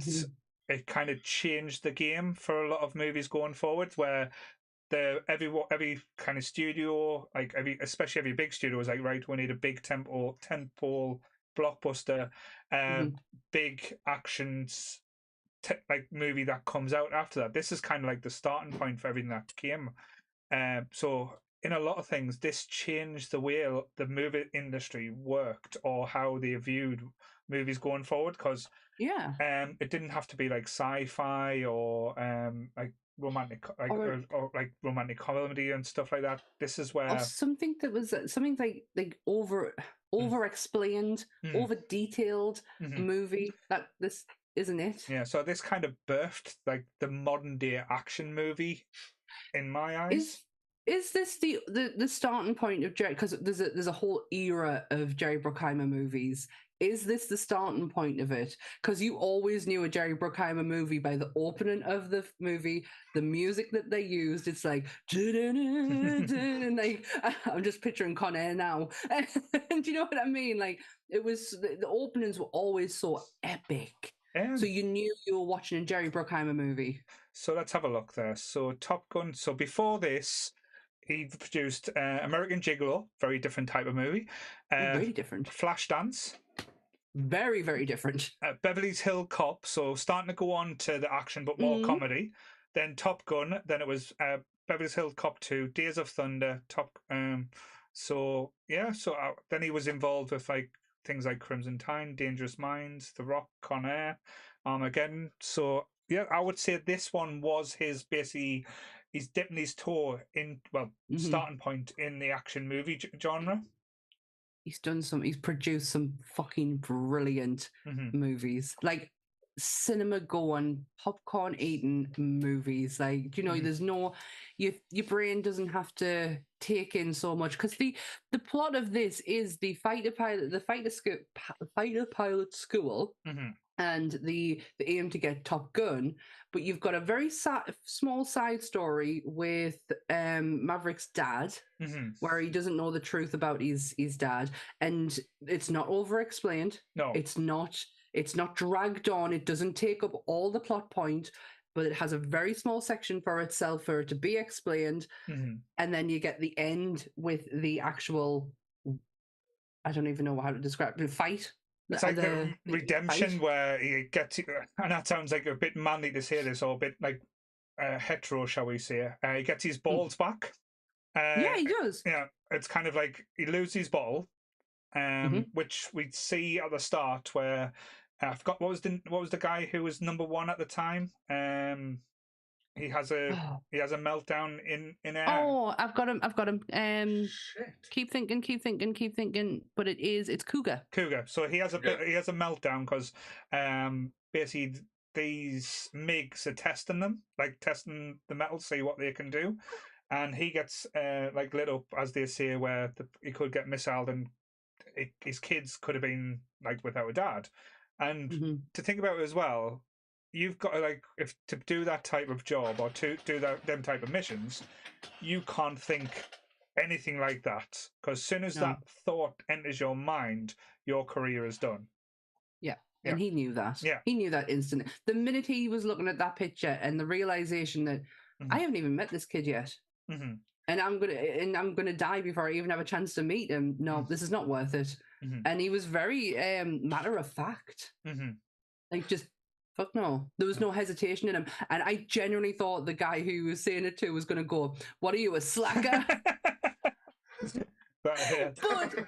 S1: it kind of changed the game for a lot of movies going forward, where every kind of studio, like especially every big studio, was like, right, we need a big tentpole blockbuster, big actions like movie that comes out after that. This is kind of like the starting point for everything that came. So in a lot of things, this changed the way the movie industry worked, or how they viewed movies going forward. Because it didn't have to be like sci-fi or like romantic, like or like romantic comedy and stuff like that. This is where
S2: something that was something like over explained, over detailed movie that this isn't it.
S1: Yeah, so this kind of birthed like the modern day action movie in my eyes.
S2: Is this the starting point of Jerry? Because there's a whole era of Jerry Bruckheimer movies. Is this the starting point of it? Because you always knew a Jerry Bruckheimer movie by the opening of the movie, the music that they used. It's like, and like I'm just picturing Con Air now. And do you know what I mean? Like it was the openings were always so epic. So you knew you were watching a Jerry Bruckheimer movie.
S1: So let's have a look there. So Top Gun. So before this, he produced American Gigolo, very different type of movie.
S2: Really different.
S1: Flashdance.
S2: Very, very different.
S1: Beverly's Hill Cop, so starting to go on to the action but more comedy. Then Top Gun. Then it was Beverly's Hill Cop 2, Days of Thunder, so then he was involved with like things like Crimson Tide, Dangerous Minds, The Rock, Con Air, Armageddon. So yeah, I would say this one was his basically, he's dipping his toe in, starting point in the action movie genre.
S2: He's produced some fucking brilliant movies, like cinema going, popcorn eating movies. Like, you know, there's no, your brain doesn't have to take in so much, because the plot of this is the fighter pilot school, and the aim to get Top Gun, but you've got a very small side story with Maverick's dad, where he doesn't know the truth about his dad, and it's not over explained.
S1: No,
S2: it's not dragged on. It doesn't take up all the plot point, but it has a very small section for itself for it to be explained, and then you get the end with the actual, I don't even know how to describe the fight.
S1: It's like the redemption fight, where he gets, and that sounds like a bit manly to say this, or a bit like hetero, shall we say. He gets his balls back.
S2: Yeah, he does.
S1: Yeah, it's kind of like he loses his ball, which we see at the start where I forgot what was the guy who was number one at the time. He has a meltdown in air.
S2: Oh, I've got him.
S3: Shit.
S2: Keep thinking. But it's Cougar.
S1: So he has a meltdown because basically these MiGs are testing the metal, see what they can do, and he gets like lit up, as they say, where he could get missiled, and his kids could have been like without a dad. And to think about it as well, you've got to if to do that type of job, or to do them type of missions, you can't think anything like that, because as soon as that thought enters your mind, your career is done.
S2: Yeah. And he knew that.
S1: Yeah,
S2: he knew that instantly. The minute he was looking at that picture and the realization that I haven't even met this kid yet, and I'm gonna die before I even have a chance to meet him. No, this is not worth it. And he was very matter of fact. Like, just fuck no. There was no hesitation in him. And I genuinely thought the guy who was saying it to was going to go, "What are you, a slacker?" But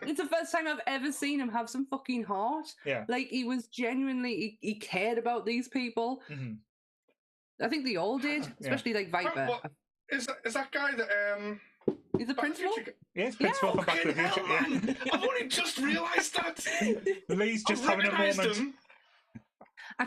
S2: it's the first time I've ever seen him have some fucking heart.
S1: Yeah.
S2: Like, he was genuinely, he cared about these people. I think they all did, especially like Viper.
S3: Is that guy that
S2: he's the principal?
S1: Yes, principal from Back to the Future.
S3: Yeah. I've only just realised that.
S1: Lee's just having a moment.
S2: I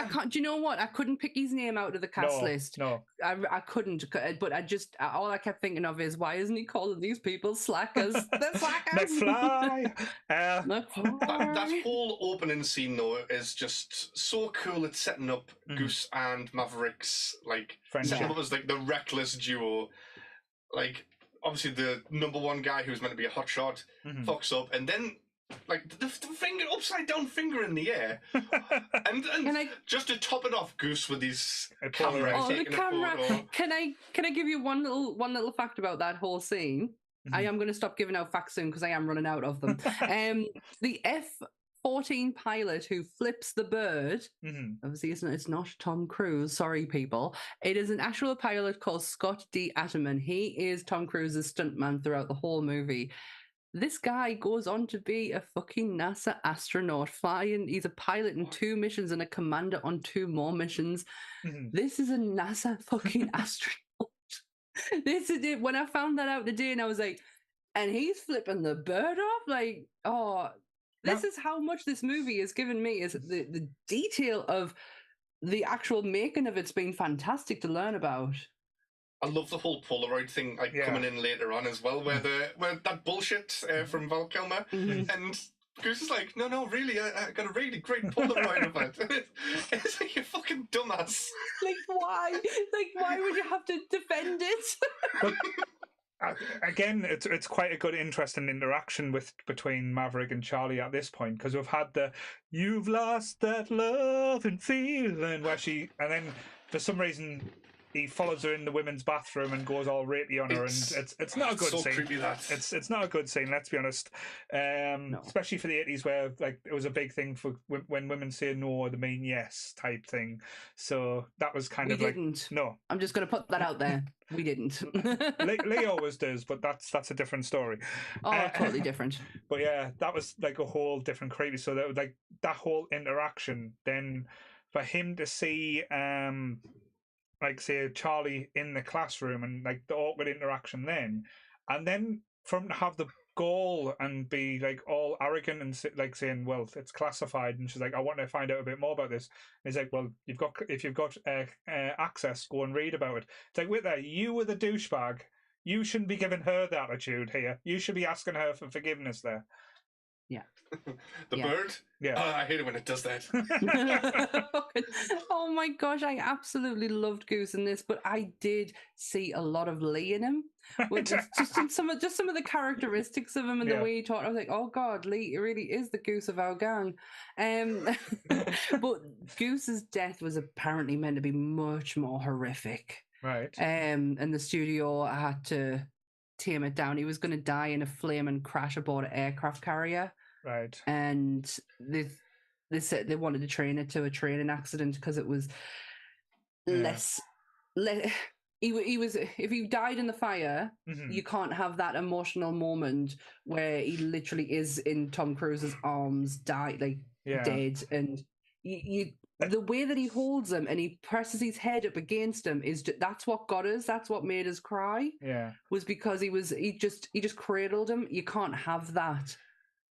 S2: can't. Do you know what? I couldn't pick his name out of the cast list.
S1: No,
S2: I couldn't. But all I kept thinking of is, why isn't he calling these people slackers? They're slackers.
S1: McFly.
S3: That whole opening scene though is just so cool. It's setting up Goose and Maverick's setting up as the reckless duo. Obviously the number one guy who's meant to be a hotshot fucks up, and then. The finger, upside down finger in the air, and just to top it off, Goose with his camera taking a photo.
S2: Can I give you one little fact about that whole scene? I am going to stop giving out facts soon because I am running out of them. The F-14 pilot who flips the bird, obviously it's not Tom Cruise. Sorry, people. It is an actual pilot called Scott D. Atterman. He is Tom Cruise's stuntman throughout the whole movie. This guy goes on to be a fucking NASA astronaut flying. He's a pilot in 2 missions and a commander on 2 more missions. This is a NASA fucking astronaut. This is it. When I found that out today, and I was like, and he's flipping the bird off. This is how much this movie has given me. Is the detail of the actual making of it's been fantastic to learn about.
S3: I love the whole Polaroid thing coming in later on as well, where that bullshit from Val Kilmer, and Goose is like, no, really, I got a really great Polaroid of it. It's like, you fucking dumbass.
S2: Why? Why would you have to defend it?
S1: But, again, it's quite a good, interesting interaction between Maverick and Charlie at this point, because we've had the "you've lost that love and feeling" where and then for some reason. He follows her in the women's bathroom and goes all rapey on her, and it's not a good scene.
S3: Creepy, that.
S1: It's not a good scene. Let's be honest,
S2: No.
S1: Especially for the 80s, where it was a big thing for when women say no, they mean yes type thing. So that was kind of
S2: didn't.
S1: No.
S2: I'm just going to put that out there. We didn't.
S1: Lee always does, but that's a different story.
S2: Oh, totally different.
S1: But yeah, that was a whole different creepy. So that was that whole interaction. Then for him to see say Charlie in the classroom and the awkward interaction then, and then for him to have the gall and be all arrogant and saying, well, it's classified, and she's like, I want to find out a bit more about this. And he's like, well, if you've got access, go and read about it. It's like, wait there, you were the douchebag. You shouldn't be giving her the attitude here. You should be asking her for forgiveness there.
S2: Yeah.
S3: The bird?
S1: Yeah.
S3: I hate it when it does that.
S2: Oh my gosh, I absolutely loved Goose in this, but I did see a lot of Lee in him. Just some of the characteristics of him and the way he talked. I was like, oh God, Lee really is the Goose of our gang. But Goose's death was apparently meant to be much more horrific.
S1: Right.
S2: And the studio had to tame it down. He was going to die in a flaming crash aboard an aircraft carrier.
S1: Right.
S2: And they said they wanted to train it to a training accident because it was less. He was, if he died in the fire, you can't have that emotional moment where he literally is in Tom Cruise's arms, dead, and the way that he holds him and he presses his head up against him that's what got us. That's what made us cry.
S1: Yeah,
S2: was because he just cradled him. You can't have that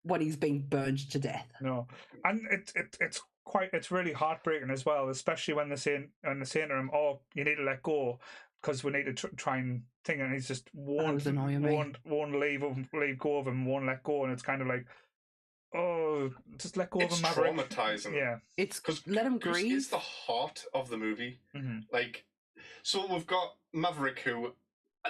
S2: when he's being burned to death.
S1: No, and it's really heartbreaking as well, especially when they're saying to him, "Oh, you need to let go because we need to try and think," and he's just won't leave go of him, won't let go, and it's kind of like, oh, just let go of him, Maverick.
S3: It's traumatizing.
S1: Yeah,
S2: it's because let him grieve.
S3: It's the heart of the movie. So we've got Maverick, who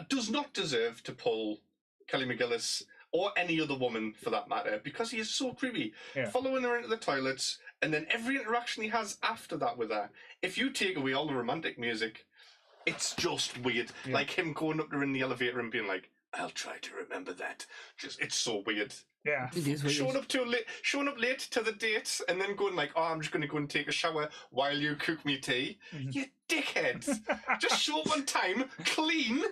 S3: does not deserve to pull Kelly McGillis or any other woman for that matter, because he is so creepy. Following her into the toilets, and then every interaction he has after that with her. If you take away all the romantic music, it's just weird. Like him going up to her in the elevator and being like, "I'll try to remember that." It's so weird.
S1: Yeah,
S2: it is weird.
S3: Showing up late to the date and then going like, "Oh, I'm just going to go and take a shower while you cook me tea." You dickheads! Just show up on time, clean.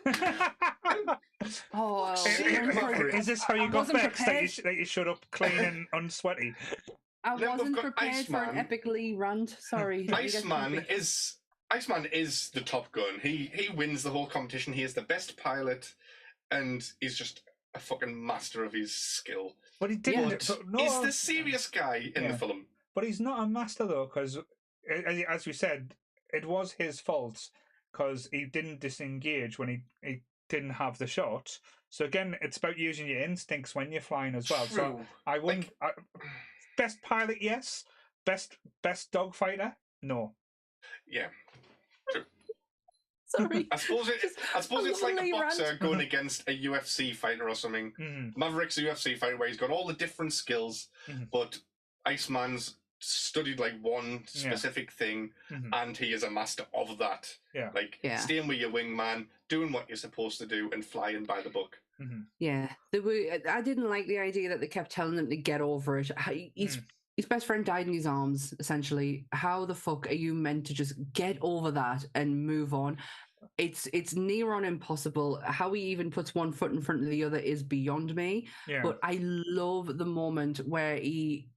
S2: Oh,
S1: is this how you got vexed that you showed up clean and unsweaty?
S2: I wasn't prepared for an epic Lee rant. Sorry.
S3: Iceman is the Top Gun. He wins the whole competition. He is the best pilot, and he's just a fucking master of his skill.
S1: But he didn't.
S3: He's the serious guy in the film.
S1: But he's not a master though, because as we said, it was his fault because he didn't disengage when he didn't have the shot. So again, it's about using your instincts when you're flying as well.
S3: True.
S1: So I wouldn't. Best pilot, yes. Best dogfighter, no.
S3: Yeah. True.
S2: Sorry.
S3: I suppose it's like a boxer going against a UFC fighter or something. Mm-hmm. Maverick's a UFC fighter where he's got all the different skills, but Iceman's studied like one specific thing, and he is a master of that.
S1: Yeah.
S3: Like staying with your wingman, doing what you're supposed to do, and flying by the book.
S2: Mm-hmm. Yeah. I didn't like the idea that they kept telling him to get over it. His best friend died in his arms, essentially. How the fuck are you meant to just get over that and move on? It's near on impossible. How he even puts one foot in front of the other is beyond me.
S1: Yeah.
S2: But I love the moment where he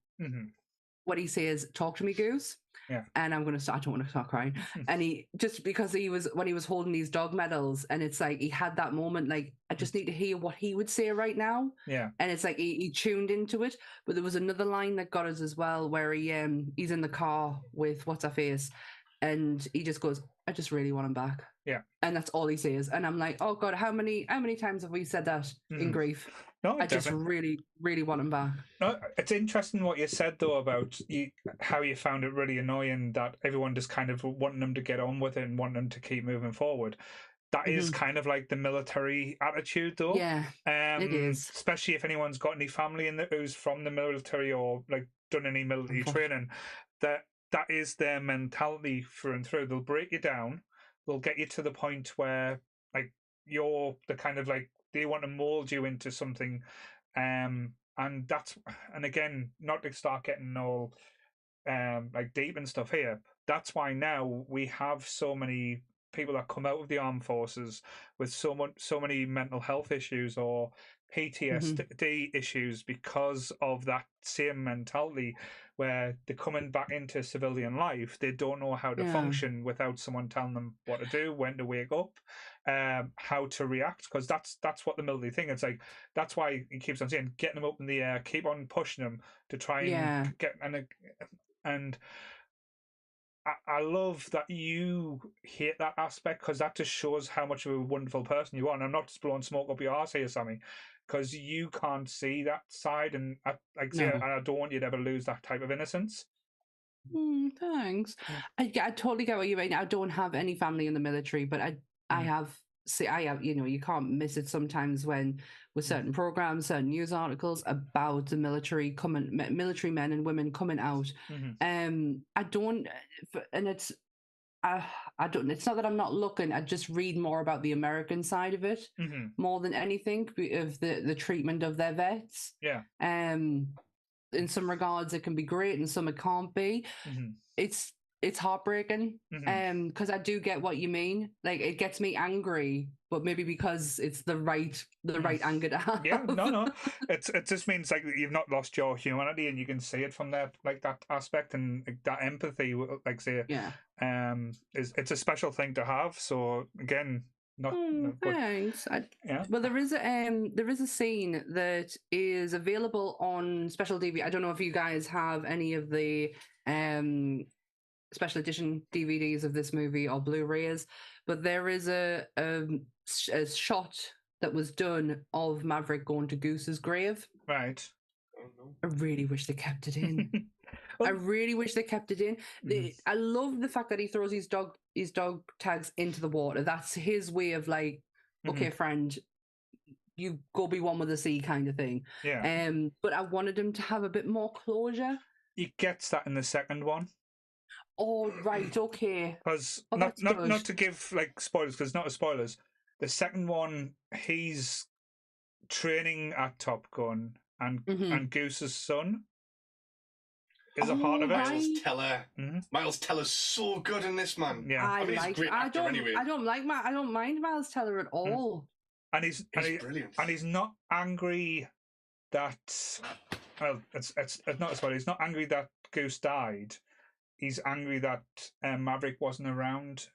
S2: says, "Talk to me, Goose."
S1: Yeah.
S2: And I don't want to start crying. And he, just because when he was holding these dog medals, and it's like he had that moment, like, I just need to hear what he would say right now.
S1: Yeah.
S2: And it's like he tuned into it. But there was another line that got us as well, where he's in the car with what's her face, and he just goes, "I just really want him back."
S1: Yeah.
S2: And that's all he says. And I'm like, oh God, how many times have we said that in grief?
S1: No,
S2: I just really, really want him back.
S1: No, it's interesting what you said though about how you found it really annoying that everyone just kind of wanting them to get on with it and wanting them to keep moving forward. That is kind of like the military attitude though.
S2: Yeah, it is.
S1: Especially if anyone's got any family who's from the military or like done any military training, that is their mentality through and through. They'll break you down. They'll get you to the point where like you're the kind of like they want to mold you into something, and again, not to start getting all like deep and stuff here. That's why now we have so many people that come out of the armed forces with so many mental health issues or PTSD issues because of that same mentality where they're coming back into civilian life. They don't know how to function without someone telling them what to do, when to wake up, how to react, because that's what the military thing. It's like that's why he keeps on saying getting them up in the air, keep on pushing them to try and get and I love that you hate that aspect because that just shows how much of a wonderful person you are. And I'm not just blowing smoke up your arse here, Sammy, because you can't see that side. And I don't want you to ever lose that type of innocence.
S2: Thanks. I totally get what you mean. I don't have any family in the military, but I have, you can't miss it sometimes when with certain programs, certain news articles about the military men and women coming out. I don't, and it's not that I'm not looking. I just read more about the American side of it more than anything of the treatment of their vets.
S1: Yeah.
S2: In some regards, it can be great, and some it can't be. It's heartbreaking, because I do get what you mean. Like, it gets me angry, but maybe because it's the right anger to have.
S1: Yeah, no, it just means like you've not lost your humanity, and you can see it from there, like that aspect and like, that empathy. Like say, it's a special thing to have. So again,
S2: thanks. Well, there is a scene that is available on special DVD. I don't know if you guys have any of the special edition DVDs of this movie or Blu-rays, but there is a shot that was done of Maverick going to Goose's grave.
S1: Right.
S2: I really wish they kept it in. I really wish they kept it in. I love the fact that he throws his dog tags into the water. That's his way of like, okay, friend, you go be one with the sea kind of thing.
S1: Yeah.
S2: But I wanted him to have a bit more closure.
S1: He gets that in the second one.
S2: Oh, right, okay.
S1: Because not to give like spoilers, because not as spoilers. The second one, he's training at Top Gun, and Goose's son is a part of it.
S3: Miles Teller. Miles Teller's so good in this, man.
S1: Yeah,
S3: I mean, he's a great actor anyway.
S2: I don't mind Miles Teller at all.
S1: And he's brilliant. And he's not angry that. Well, it's not a spoiler. He's not angry that Goose died. He's angry that Maverick wasn't around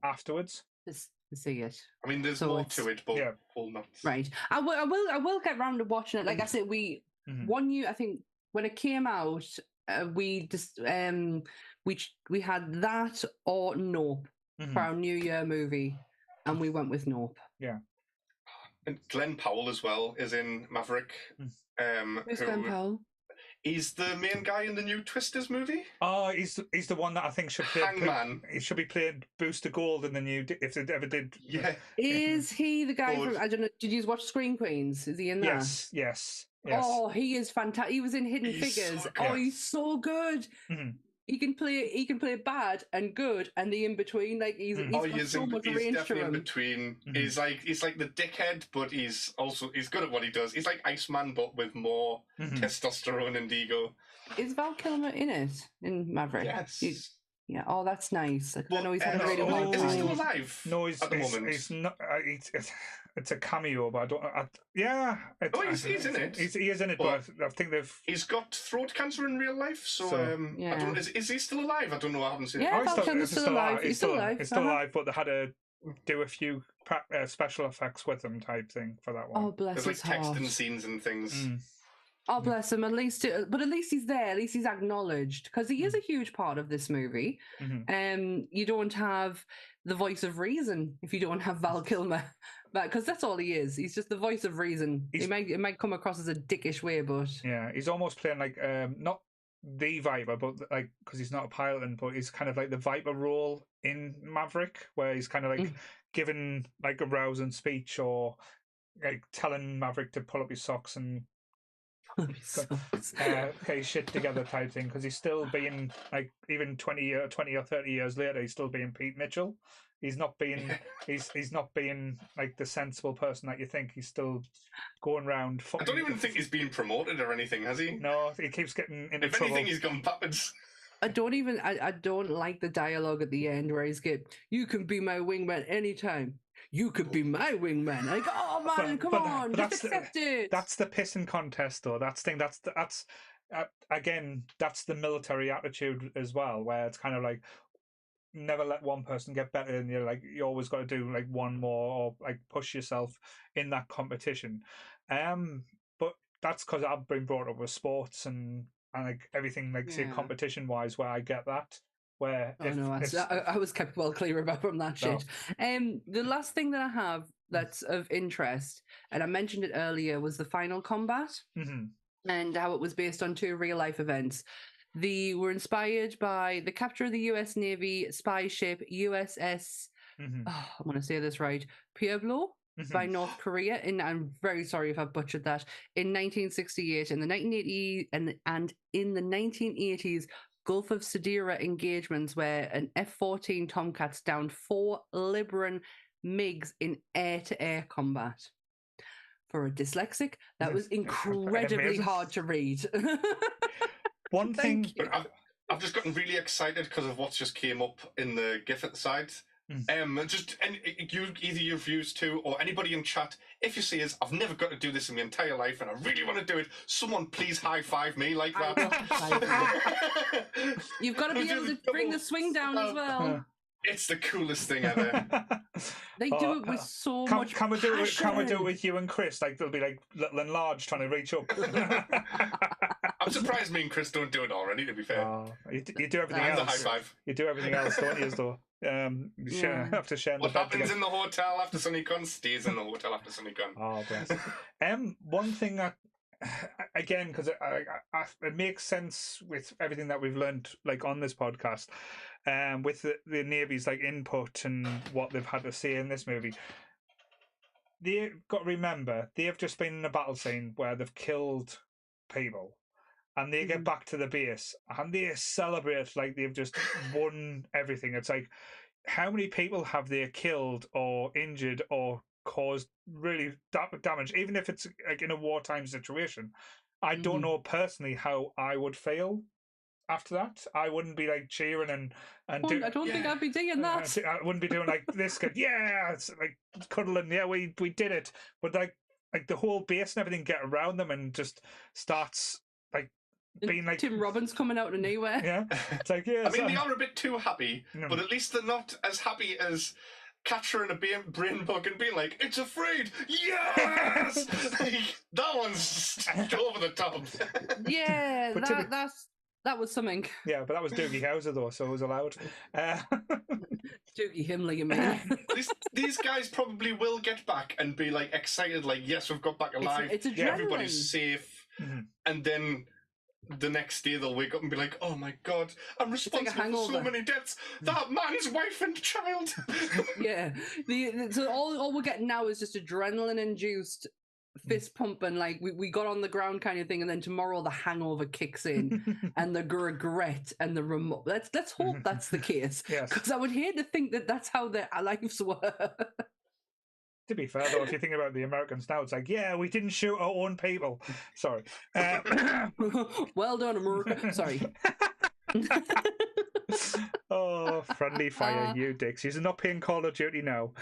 S1: afterwards.
S2: See it.
S3: I mean, there's more to it, but we'll not.
S2: Right. I will get round to watching it. Like I said, one year, I think when it came out, we just we had that or Nope for our New Year movie, and we went with Nope.
S1: Yeah.
S3: And Glenn Powell as well is in Maverick.
S2: Who's Glenn Powell?
S3: He's the main guy in the new Twisters movie.
S1: Oh, he's the one that I think should play
S3: Hangman.
S1: He should be playing Booster Gold in the new, if it ever did.
S3: Yeah.
S2: Is he the guy from, I don't know, did you watch Screen Queens? Is he in that?
S1: Yes.
S2: Oh, he is fantastic. He was in Hidden Figures. So he's so good. He can play bad and good and the in between. Like he's got so much range to him.
S3: In between. He's like the dickhead, but he's good at what he does. He's like Iceman, but with more testosterone and ego.
S2: Is Val Kilmer in it in Maverick?
S3: Yes.
S2: Yeah. Oh, that's nice. I know he's had a really hard time.
S3: Is he still alive?
S1: No, he's not. It's a cameo, but I don't. He's in it. He is in it, but I think they've.
S3: He's got throat cancer in real life, so I don't. Is he still alive? I don't know. I haven't seen.
S2: Yeah, Val Kilmer's still alive. He's still alive.
S1: He's still alive, but they had to do a few special effects with him, type thing for that one.
S2: Oh, bless his heart.
S3: There's like texting scenes and things.
S2: Oh, bless him. At least he's there. At least he's acknowledged, because he is a huge part of this movie. You don't have the voice of reason if you don't have Val Kilmer, because that's all he is. He's just the voice of reason. It might come across as a dickish way, but
S1: he's almost playing like not the Viper, but like, because he's not a pilot, but he's kind of like the Viper role in Maverick, where he's kind of like giving like a rousing speech or like telling Maverick to pull up his socks and get his shit together type thing, because he's still being like, even 20 or 30 years later, he's still being Pete Mitchell. He's not being he's not being like the sensible person that you think. He's still going around.
S3: I don't even think he's been promoted or anything, has he?
S1: No, he keeps getting into trouble.
S3: If anything, he's gone backwards.
S2: I don't like the dialogue at the end where he's you can be my wingman anytime. You could be my wingman. Like, oh man, come on, just accept it.
S1: That's the pissing contest, though. That's again, that's the military attitude as well, where it's kind of like, never let one person get better than you. Like, you always got to do like one more, or like push yourself in that competition. But that's because I've been brought up with sports and like everything, like say competition wise, where I get that. Where
S2: I was kept well clear from that shit. The last thing that I have that's of interest, and I mentioned it earlier, was the final combat and how it was based on 2 real life events. They were inspired by the capture of the U.S. Navy spy ship USS. I'm going to say this right, Pueblo. By North Korea, and I'm very sorry if I butchered that, in 1968. In the 1980s and in the 1980s Gulf of Sidera engagements, where an F-14 Tomcats downed 4 Libran MiGs in air-to-air combat. For a dyslexic, that was incredibly hard to read.
S1: One thing,
S3: I've just gotten really excited because of what's just came up in the GIF at the side. Either your views too, or anybody in chat, if you see us, I've never got to do this in my entire life and I really want to do it, someone please high five me like that.
S2: You've got to be able to bring the swing down as well.
S3: It's the coolest thing ever.
S2: They do it with so much
S1: Can we do it with you and Chris? Like, they'll be like little and large trying to reach up.
S3: I'm surprised me and Chris don't do it already, to be fair.
S1: You do everything else.
S3: The high five.
S1: You do everything else, don't you, though? Have to share.
S3: What happens in the hotel after SunnyCon stays in the hotel after SunnyCon.
S1: Oh, bless. One thing that, again, because it makes sense with everything that we've learned, like on this podcast, with the Navy's like input and what they've had to say in this movie. They've got to remember they have just been in a battle scene where they've killed people. And they get back to the base and they celebrate like they've just won everything. It's like, how many people have they killed or injured or caused really damage? Even if it's like in a wartime situation, I don't know personally how I would feel after that. I wouldn't be like cheering and
S2: I don't think I'd be doing that.
S1: I wouldn't be doing like this. It's like cuddling. Yeah, we did it. But like the whole base and everything get around them and just starts like. Being like
S2: Tim Robbins coming out of nowhere.
S1: Yeah, it's like
S3: I mean, they are a bit too happy, but at least they're not as happy as capturing a brain bug and being like, "It's afraid." Yes, like, that one's just over the top.
S2: Yeah, That was something.
S1: Yeah, but that was Doogie Howser though, so it was allowed.
S2: Doogie Himley, you mean?
S3: These guys probably will get back and be like excited, like, yes, we've got back alive.
S2: It's adrenaline.
S3: Everybody's safe. And then the next day they'll wake up and be like, oh my God, I'm responsible for so many deaths. That man's wife and child.
S2: Yeah. So all we're getting now is just adrenaline-induced fist pumping, like we got on the ground kind of thing, and then tomorrow the hangover kicks in and the regret and the remote. Let's hope that's the case, because I would hate to think that that's how their lives were.
S1: To be fair though, if you think about the Americans now, it's like, yeah, we didn't shoot our own people. Sorry.
S2: Well done, America. Sorry.
S1: Oh, friendly fire, you dicks. He's not paying Call of Duty now.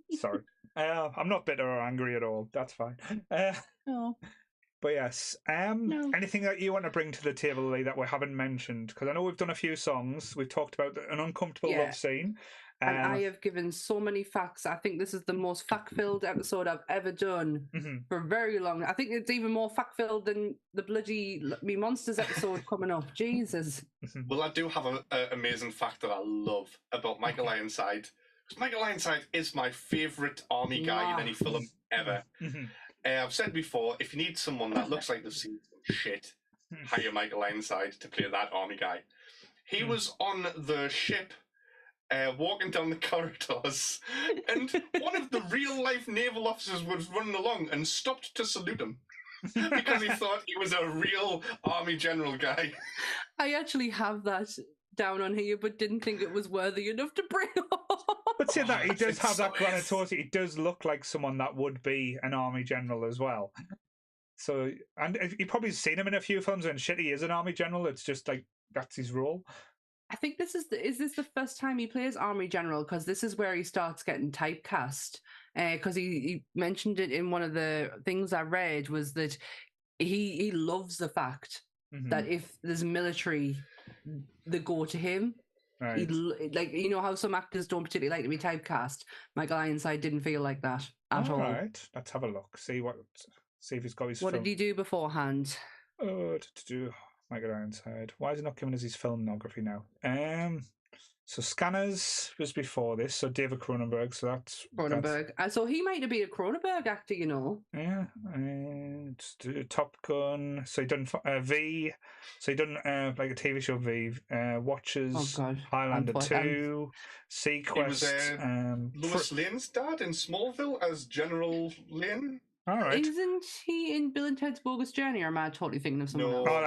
S1: Sorry. I'm not bitter or angry at all. That's fine.
S2: No.
S1: But yes, anything that you want to bring to the table, Lee, that we haven't mentioned? Because I know we've done a few songs. We've talked about an uncomfortable love scene.
S2: And I have given so many facts. I think this is the most fact-filled episode I've ever done for very long. I think it's even more fact-filled than the bloody Me Monsters episode coming up. Jesus.
S3: Well, I do have an amazing fact that I love about Michael Ironside. Michael Ironside is my favourite army guy in any film ever. I've said before, if you need someone that looks like they've seen some shit, hire Michael Ironside to play that army guy. He was on the ship walking down the corridors, and one of the real-life naval officers was running along and stopped to salute him because he thought he was a real army general guy.
S2: I actually have that down on here, but didn't think it was worthy enough to bring up.
S1: But see that he does have that granitosi. He does look like someone that would be an army general as well. So, and you've probably seen him in a few films, and shit, he is an army general. It's just like that's his role.
S2: I think this is this the first time he plays army general, because this is where he starts getting typecast. Because he mentioned it in one of the things I read, was that he loves the fact that if there's military, they go to him.
S1: Right.
S2: Like, you know how some actors don't particularly like to be typecast. Michael Ironside didn't feel like that at all.
S1: Right, let's have a look. See if he's got his.
S2: What did he do beforehand?
S1: Michael Ironside. Why is he not giving us his filmography now? So Scanners was before this. So David Cronenberg. So that's
S2: Cronenberg. So he might have been a Cronenberg actor, you know.
S1: Yeah. Top Gun. So he done V. So he done like a TV show V. Watchers. Highlander 2. Sequest.
S3: Lois Lane's dad in Smallville as General Lane.
S1: All right.
S2: Isn't he in Bill and Ted's Bogus Journey, or am I totally thinking of someone else?
S1: Oh,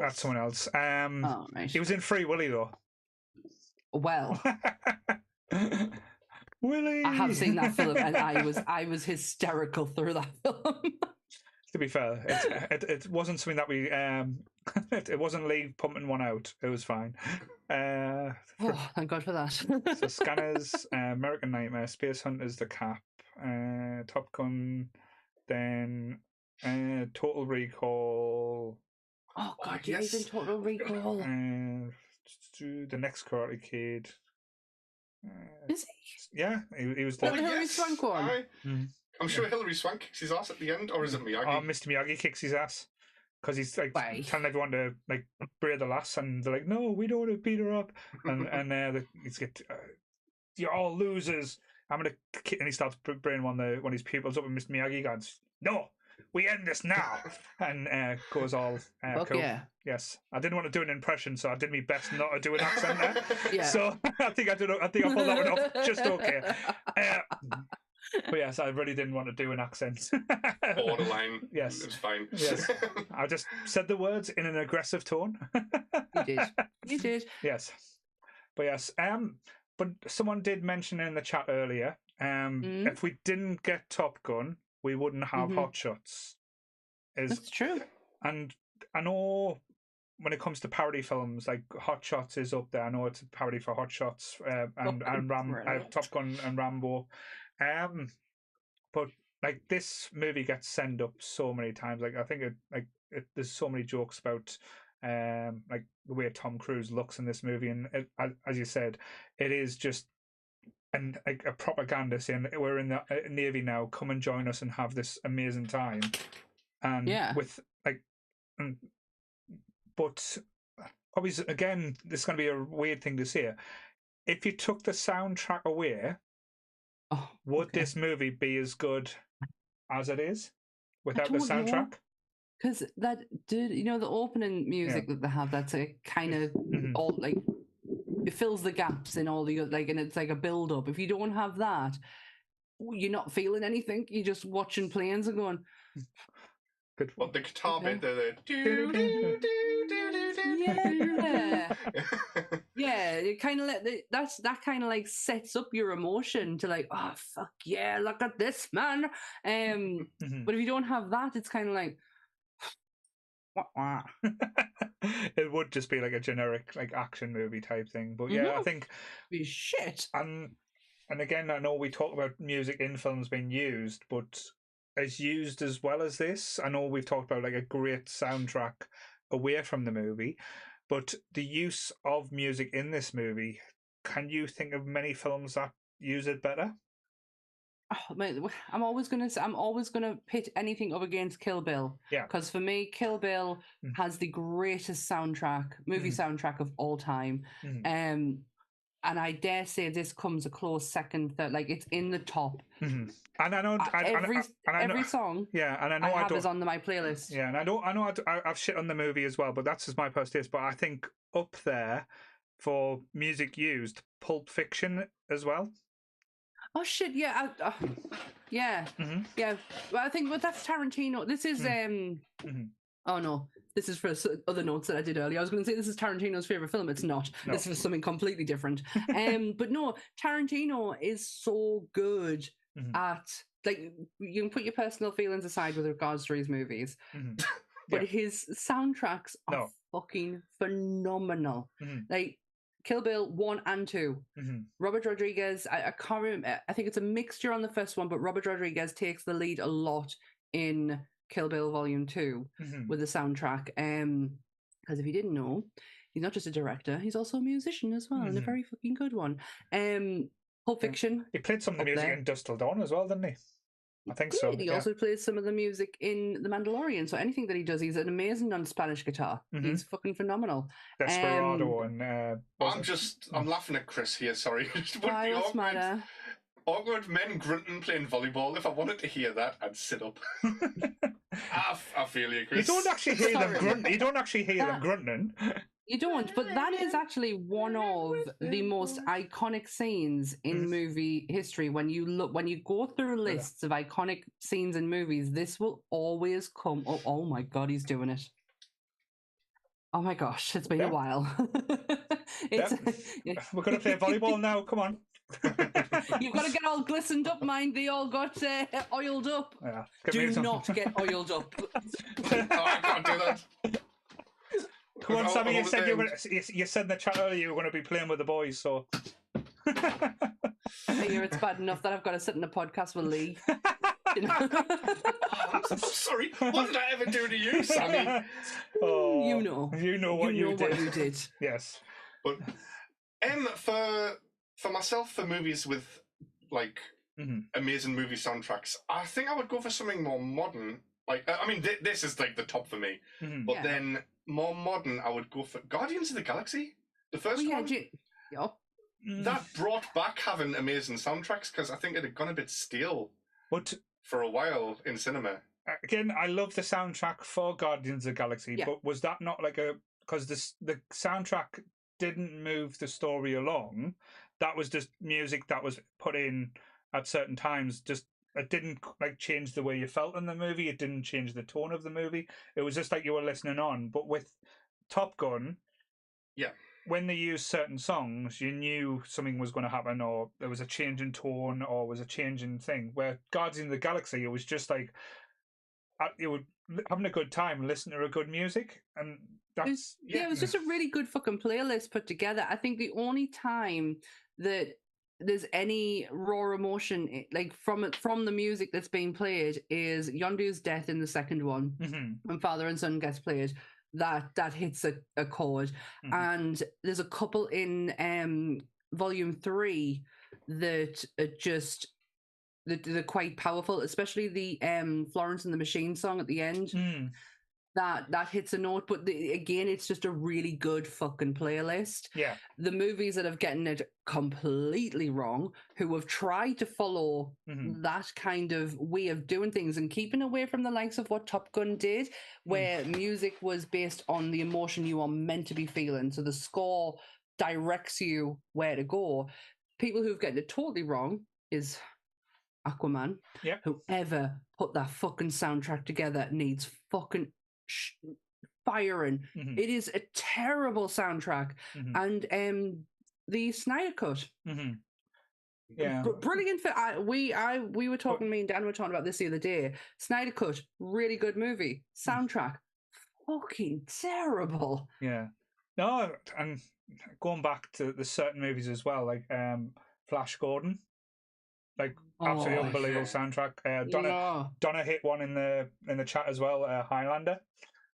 S1: that's someone else.
S2: Right.
S1: He was in Free Willy though.
S2: Well,
S1: Willy.
S2: I have seen that film, and I was hysterical through that film.
S1: To be fair, it wasn't something that we it wasn't Lee pumping one out. It was fine.
S2: Thank God for that.
S1: So Scanners, American Nightmare, Space Hunters, The Cap, Top Gun, then Total Recall.
S2: Oh God, yeah, he's in Total Recall.
S1: The Next Karate Kid.
S2: Is he?
S1: Yeah, he was.
S2: The Hilary Swank one.
S3: I'm sure Hilary Swank kicks his ass at the end, or is it Miyagi?
S1: Oh, Mr. Miyagi kicks his ass because he's like telling everyone to like braid the lass, and they're like, "No, we don't want to beat her up," and he's get, "You're all losers. I'm gonna," and he starts braiding one of his pupils up, and Mr. Miyagi goes, "No, we end this now," and goes all cool.
S2: Yeah.
S1: Yes, I didn't want to do an impression, so I did my best not to do an accent there.
S2: Yeah.
S1: So I think I pulled that one off just okay. But yes, I really didn't want to do an accent.
S3: Borderline.
S1: Yes.
S3: It's fine.
S1: Yes. I just said the words in an aggressive tone.
S2: You did.
S1: Yes. But yes. But someone did mention in the chat earlier, if we didn't get Top Gun, we wouldn't have Hot Shots.
S2: That's true.
S1: And I know when it comes to parody films, like Hot Shots is up there. I know it's a parody for Hot Shots and Top Gun and Rambo. But like this movie gets sent up so many times. Like I think there's so many jokes about like the way Tom Cruise looks in this movie, and as you said, it is just a propaganda saying we're in the Navy now. Come and join us and have this amazing time. and with like, but obviously, again, this is going to be a weird thing to say. If you took the soundtrack away, would this movie be as good as it is without the soundtrack?
S2: Because the opening music that they have, that's a kind of all like, it fills the gaps in all the like, and it's like a build up. If you don't have that, you're not feeling anything. You're just watching planes and going.
S3: But the guitar bit,
S2: yeah, it kind of that kind of like sets up your emotion to like, oh fuck yeah, look at this man. But if you don't have that, it's kind of like.
S1: It would just be like a generic like action movie type thing, but yeah, I think
S2: be shit.
S1: And again, I know we talk about music in films being used, but as used as well as this, I know we've talked about like a great soundtrack away from the movie, but the use of music in this movie, can you think of many films that use it better?
S2: Oh, man, I'm always gonna pit anything up against Kill Bill.
S1: Yeah.
S2: Because for me, Kill Bill has the greatest movie soundtrack of all time. And I dare say this comes a close second, third. Like, it's in the top.
S1: And I know
S2: every song.
S1: Yeah, and I know
S2: I have is on my playlist.
S1: Yeah, and I know I've shit on the movie as well, but that's just my first taste. But I think up there for music used, Pulp Fiction as well.
S2: Oh shit! Yeah, yeah. Well, I think that's Tarantino. This is Oh no, this is for other notes that I did earlier. I was going to say this is Tarantino's favorite film. It's not. No. This is something completely different. But no, Tarantino is so good at, like, you can put your personal feelings aside with regards to his movies, but his soundtracks are fucking phenomenal. Like. Kill Bill 1 and 2. Robert Rodriguez, I can't remember, I think it's a mixture on the first one, but Robert Rodriguez takes the lead a lot in Kill Bill Volume 2 with the soundtrack. Because if you didn't know, he's not just a director, he's also a musician as well, and a very fucking good one. Pulp Fiction.
S1: He played some of the music in Dusk Till Dawn as well, didn't he? I think so.
S2: He also plays some of the music in The Mandalorian. So anything that he does, he's an amazing on Spanish guitar. He's fucking phenomenal.
S1: Desperado and
S3: I'm laughing at Chris here. Sorry. Awkward men grunting playing volleyball. If I wanted to hear that, I'd sit up. I feel you, Chris.
S1: You don't actually hear them grunting. You don't actually hear them grunting.
S2: You don't, but that is actually one of the most iconic scenes in movie history. When you go through lists of iconic scenes in movies, this will always come up. Oh my god, he's doing it. Oh my gosh, it's been a while.
S1: We're going to play volleyball now, come on.
S2: You've got to get all glistened up, mind. They all got oiled up.
S1: Yeah,
S2: do not get oiled up.
S3: I can't do that.
S1: Come on, Sammy, you said in the chat earlier you were going to be playing with the boys, so...
S2: I hear it's bad enough that I've got to sit in a podcast with Lee. You know?
S3: I'm sorry, what did I ever do to you, Sammy?
S1: Oh,
S2: you know what you did.
S1: Yes.
S3: But for myself, for movies with, like, amazing movie soundtracks, I think I would go for something more modern. Like, I mean, this is like the top for me. But then more modern, I would go for Guardians of the Galaxy. The first one. That brought back having amazing soundtracks, because I think it had gone a bit stale for a while in cinema.
S1: Again, I love the soundtrack for Guardians of the Galaxy, but was that not like because the soundtrack didn't move the story along? That was just music that was put in at certain times. Just it didn't like change the way you felt in the movie. It didn't change the tone of the movie. It was just like you were listening on. But with Top Gun, when they used certain songs, you knew something was going to happen, or there was a change in tone, or was a change in thing. Where Guardians of the Galaxy, it was just like you were having a good time, listening to a good music, and that's
S2: it was just a really good fucking playlist put together. I think the only time that there's any raw emotion like from the music that's being played is Yondu's death in the second one, when father and son gets played. That hits a chord, and there's a couple in Volume 3 that just they're quite powerful, especially the Florence and the Machine song at the end. That hits a note, but again, it's just a really good fucking playlist.
S1: Yeah.
S2: The movies that have gotten it completely wrong, who have tried to follow that kind of way of doing things and keeping away from the likes of what Top Gun did, where music was based on the emotion you are meant to be feeling. So the score directs you where to go. People who've gotten it totally wrong is Aquaman.
S1: Yeah.
S2: Whoever put that fucking soundtrack together needs fucking firing. It is a terrible soundtrack. And the Snyder Cut.
S1: Yeah.
S2: Brilliant. We were talking, me and Dan were talking about this the other day. Snyder Cut, really good movie. Soundtrack, fucking terrible.
S1: Yeah. No, and going back to the certain movies as well, like Flash Gordon. Like absolutely unbelievable soundtrack. Donna hit one in the chat as well. Highlander.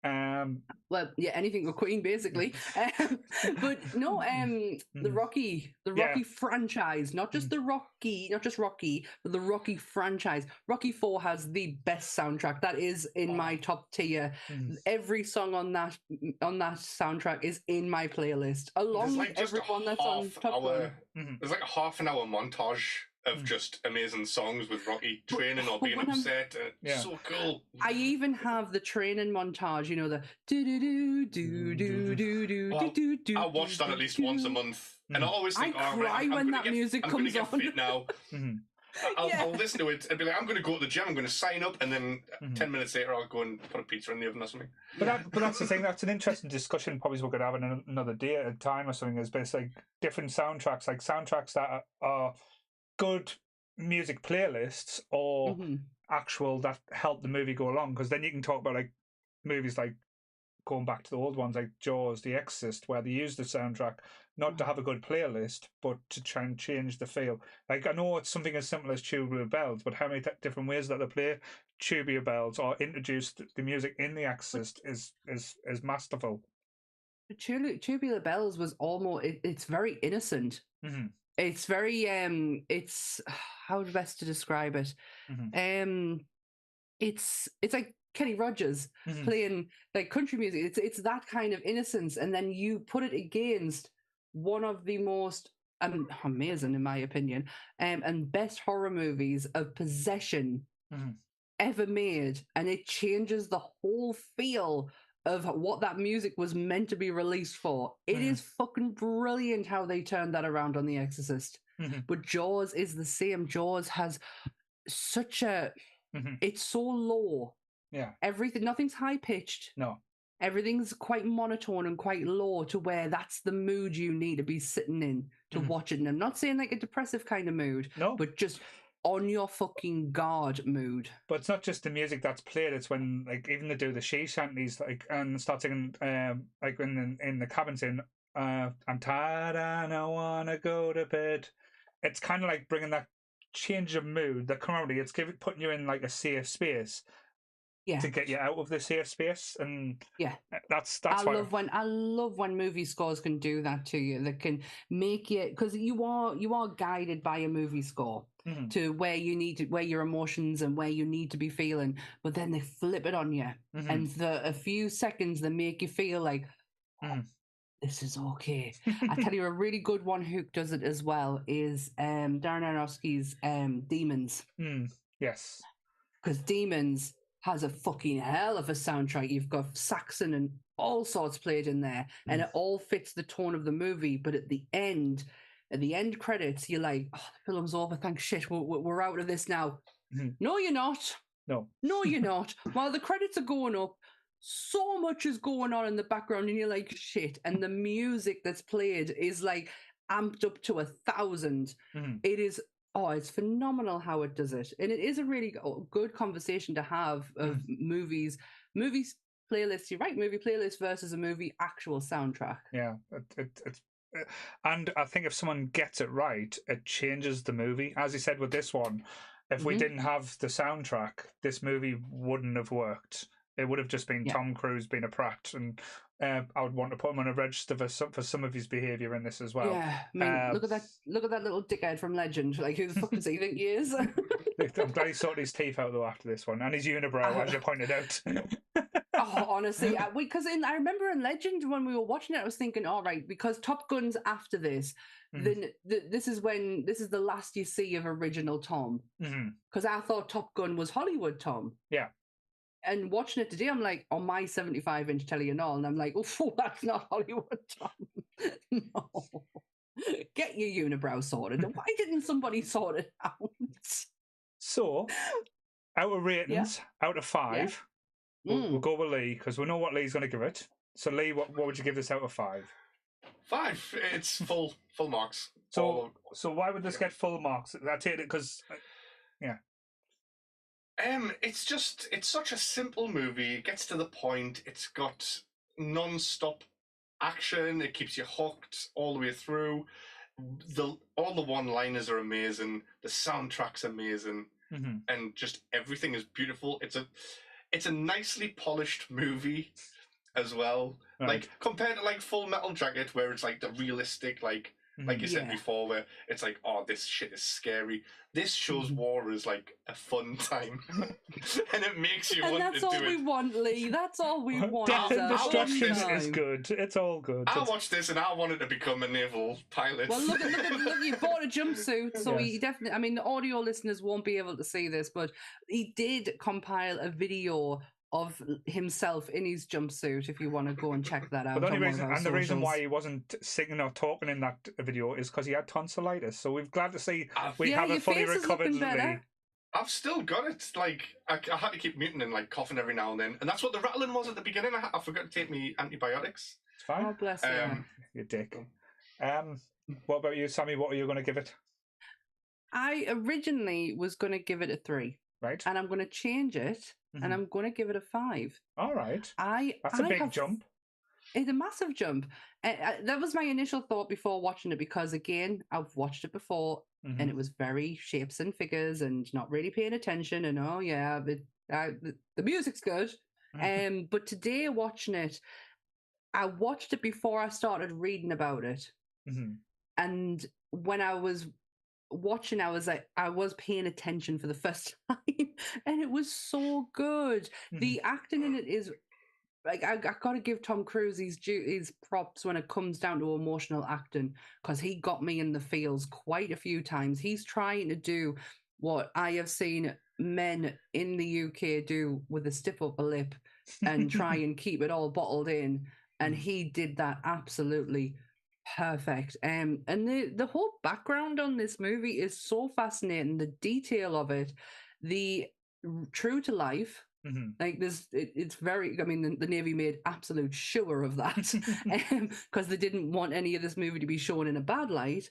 S2: Well, yeah, anything with Queen basically. But no, the Rocky franchise, not just Rocky, but the Rocky franchise. Rocky 4 has the best soundtrack. That is in my top tier. Every song on that soundtrack is in my playlist, along with everyone that's on Top Gun.
S3: There's like a half an hour montage of just amazing songs with Rocky training or being upset. So cool.
S2: I even have the training montage, you know, the do do do do do do do do do.
S3: I watch that at least once a month, and I always think,
S2: I cry when that music comes on.
S3: I'm gonna get fit now. I'll listen to it and be like, I'm going to go to the gym, I'm going to sign up, and then 10 minutes later I'll go and put a pizza in the oven or something.
S1: But that's the thing, that's an interesting discussion probably we could have in another day at a time or something, is basically like different soundtracks, like soundtracks that are good music playlists or actual that help the movie go along, because then you can talk about like movies like going back to the old ones like Jaws, The Exorcist, where they use the soundtrack not to have a good playlist, but to try and change the feel. Like, I know it's something as simple as Tubular Bells, but how many different ways that they play Tubular Bells or introduce the music in The Exorcist is masterful.
S2: Tubular Bells was almost, it's very innocent. It's very, it's, how best to describe it? It's like Kenny Rogers playing like country music. It's that kind of innocence, and then you put it against one of the most amazing, in my opinion, and best horror movies of possession ever made, and it changes the whole feel of what that music was meant to be released for. It is fucking brilliant how they turned that around on The Exorcist. But Jaws is the same. Jaws has such a it's so low. Everything, nothing's high pitched.
S1: No.
S2: Everything's quite monotone and quite low, to where that's the mood you need to be sitting in to watch it. And I'm not saying like a depressive kind of mood, but just on your fucking guard mood.
S1: But it's not just the music that's played, it's when like even they do the she shanties, like, and start singing like in the cabin saying I'm tired and I wanna go to bed. It's kind of like bringing that change of mood, the camaraderie. It's putting you in like a safe space to get you out of the safe space, and that's
S2: I love when movie scores can do that to you. That can make you, because you are guided by a movie score to where you need to, where your emotions and where you need to be feeling, but then they flip it on you, and a few seconds they make you feel like this is okay. I tell you, a really good one who does it as well is Darren Aronofsky's Demons.
S1: Yes,
S2: because Demons has a fucking hell of a soundtrack. You've got Saxon and all sorts played in there, and it all fits the tone of the movie. But at the end credits, you're like, oh, the film's over, thank shit, we're out of this now. No, you're not. No, you're not. While the credits are going up, so much is going on in the background, and you're like, shit. And the music that's played is like amped up to 1,000. It is, it's phenomenal how it does it. And it is a really good conversation to have of movies playlists. You're right, movie playlist versus a movie actual soundtrack.
S1: Yeah, it's and I think if someone gets it right, it changes the movie. As you said with this one, if we didn't have the soundtrack, this movie wouldn't have worked. It would have just been Tom Cruise being a prat, and I would want to put him on a register for some of his behaviour in this as well.
S2: Yeah, I mean, look at that little dickhead from Legend. Like, who the fuck does he think he is?
S1: I'm glad he sorted his teeth out though after this one, and his unibrow, as you pointed out.
S2: Oh, honestly, because I remember in Legend when we were watching it, I was thinking, all right, because Top Gun's after this, then this is the last you see of original Tom. Because I thought Top Gun was Hollywood Tom.
S1: Yeah.
S2: And watching it today, I'm like, on my 75-inch telly and all, and I'm like, oh, that's not Hollywood Tom. No. Get your unibrow sorted. Why didn't somebody sort it out?
S1: So, out of ratings, out of 5, we'll go with Lee, because we know what Lee's going to give it. So, Lee, what would you give this out of 5?
S3: 5. It's full marks.
S1: So why would this get full marks? I take it because,
S3: it's such a simple movie. It gets to the point. It's got non-stop action. It keeps you hooked all the way through. All the one-liners are amazing. The soundtrack's amazing, and just everything is beautiful. It's a nicely polished movie as well. Right. Like compared to like Full Metal Jacket, where it's like the realistic, like you said before, where it's like, oh, this shit is scary. This shows war is like a fun time, and it makes you want to do it.
S2: That's all we want, Lee. That's all we want.
S1: Death and destruction is good. It's all good.
S3: I watched this and I wanted to become a naval pilot.
S2: Well, look, you bought a jumpsuit, so he definitely. I mean, the audio listeners won't be able to see this, but he did compile a video of himself in his jumpsuit, if you want to go and check that out.
S1: But the reason why he wasn't singing or talking in that video is because he had tonsillitis. So we're glad to see we have a fully recovered Lee.
S3: I've still got it. Like I had to keep muting and like coughing every now and then, and that's what the rattling was at the beginning. I forgot to take me antibiotics.
S1: It's fine.
S2: Oh, bless you.
S1: You dick. What about you, Sammy? What are you going to give it?
S2: I originally was going to give it a 3.
S1: Right.
S2: And I'm going to change it. And I'm going to give it a 5.
S1: All right. That's a big jump.
S2: It's a massive jump. That was my initial thought before watching it, because, again, I've watched it before, and it was very shapes and figures and not really paying attention. And, but the music's good. But today, watching it, I watched it before I started reading about it. And when I was watching, I was paying attention for the first time, and it was so good. The acting in it is like, I gotta give Tom Cruise his props when it comes down to emotional acting, because he got me in the feels quite a few times. He's trying to do what I have seen men in the UK do with a stiff upper lip and try and keep it all bottled in, and he did that absolutely perfect. And the whole background on this movie is so fascinating. The detail of it, the true to life, like this, it's very. I mean, the Navy made absolute sure of that, because they didn't want any of this movie to be shown in a bad light.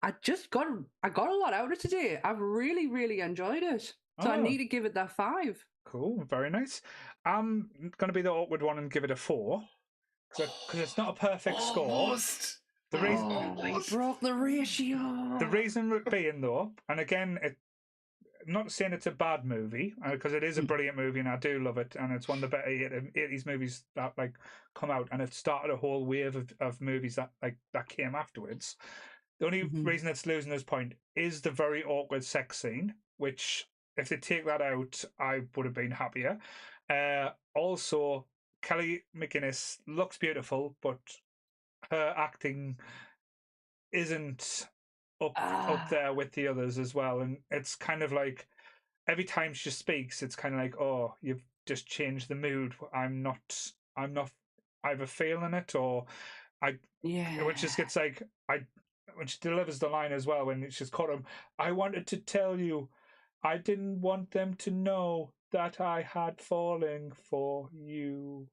S2: I got a lot out of it today. I've really, really enjoyed it. So I need to give it that 5.
S1: Cool, very nice. I'm going to be the awkward one and give it a 4, because it's not a perfect score. The reason
S2: we broke the ratio.
S1: The reason being, though, and again, I'm not saying it's a bad movie, because it is a brilliant movie and I do love it, and it's one of the better 80s movies that like come out, and it started a whole wave of movies that came afterwards. The only reason it's losing this point is the very awkward sex scene, which if they take that out, I would have been happier. Also, Kelly McGillis looks beautiful, but her acting isn't up there with the others as well, and it's kind of like every time she speaks, it's kind of like, oh, you've just changed the mood. I'm not either feeling it, or which just gets like when she delivers the line as well, when she's caught him, I wanted to tell you, I didn't want them to know that I had fallen for you.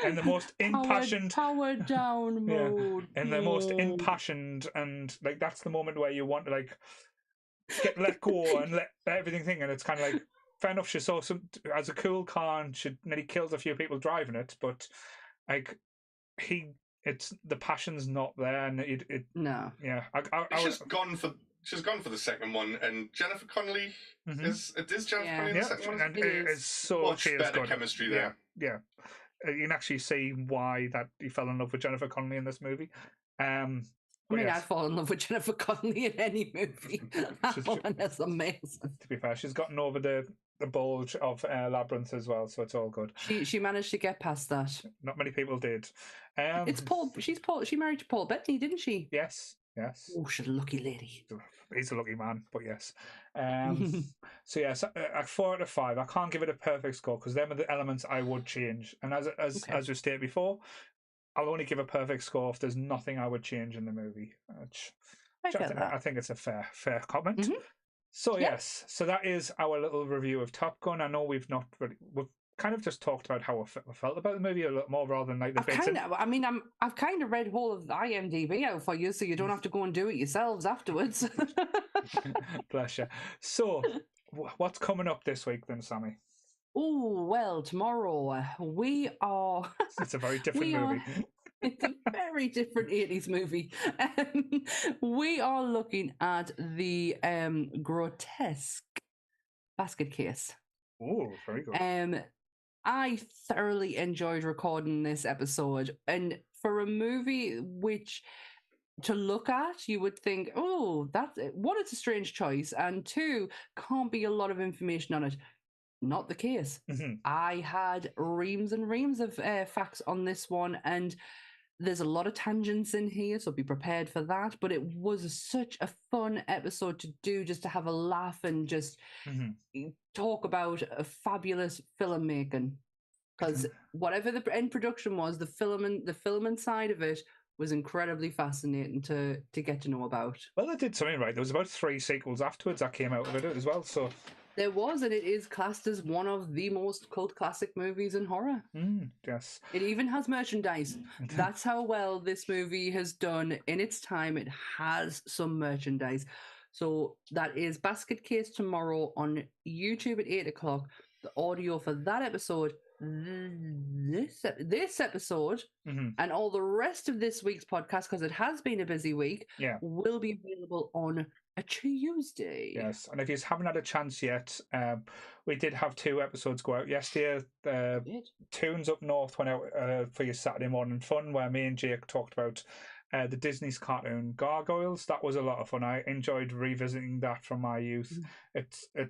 S1: And the most impassioned
S2: powered down mode.
S1: And the most impassioned, and like that's the moment where you want to like let go and let everything think. And it's kind of like, fair enough, she saw some as a cool car and she nearly kills a few people driving it, but like it's the passion's not there, and she's gone
S3: for the second one, and Jennifer Connelly is Jennifer Connelly in the second one,
S1: and it's so
S3: much better chemistry there.
S1: Yeah. You can actually see why that he fell in love with Jennifer Connelly in this movie. But
S2: I mean, I'd fall in love with Jennifer Connelly in any movie. That woman is amazing.
S1: To be fair, she's gotten over the bulge of Labyrinth as well, so it's all good.
S2: She managed to get past that.
S1: Not many people did.
S2: It's Paul. She married to Paul Bettany, didn't she?
S1: Yes.
S2: Oh, she's a lucky lady.
S1: He's a lucky man, but yes. So yes, at 4 out of 5, I can't give it a perfect score because them are the elements I would change. And as we stated before, I'll only give a perfect score if there's nothing I would change in the movie. I think it's a fair comment.
S2: Mm-hmm.
S1: So yes, so that is our little review of Top Gun. I know we've kind of just talked about how I felt about the movie a little more rather than like the bits.
S2: I've kind of read whole of the IMDb out for you, so you don't have to go and do it yourselves afterwards.
S1: Bless you. So, what's coming up this week then, Sammy?
S2: Oh, well, tomorrow we are...
S1: It's a very different movie.
S2: It's a very different 80s movie. We are looking at the grotesque basket case.
S1: Oh, very good.
S2: I thoroughly enjoyed recording this episode. And for a movie which to look at, you would think, oh, one, it's a strange choice. And two, can't be a lot of information on it. Not the case.
S1: Mm-hmm.
S2: I had reams and reams of facts on this one, and there's a lot of tangents in here, so be prepared for that. But it was such a fun episode to do, just to have a laugh and just talk about a fabulous filmmaking. Because whatever the end production was, the filming side of it was incredibly fascinating to get to know about.
S1: Well, they did something right. There was about 3 sequels afterwards that came out of it as well, so...
S2: There was, and it is classed as one of the most cult classic movies in horror.
S1: Yes.
S2: It even has merchandise. That's how well this movie has done in its time. It has some merchandise. So that is Basket Case tomorrow on YouTube at 8 o'clock. The audio for that episode, this episode, and all the rest of this week's podcast, because it has been a busy week, will be available on a Tuesday.
S1: Yes, and if you haven't had a chance yet, we did have 2 episodes go out yesterday. Toons Up North went out for your Saturday morning fun, where me and Jake talked about the Disney's cartoon Gargoyles. That was a lot of fun. I enjoyed revisiting that from my youth. It's a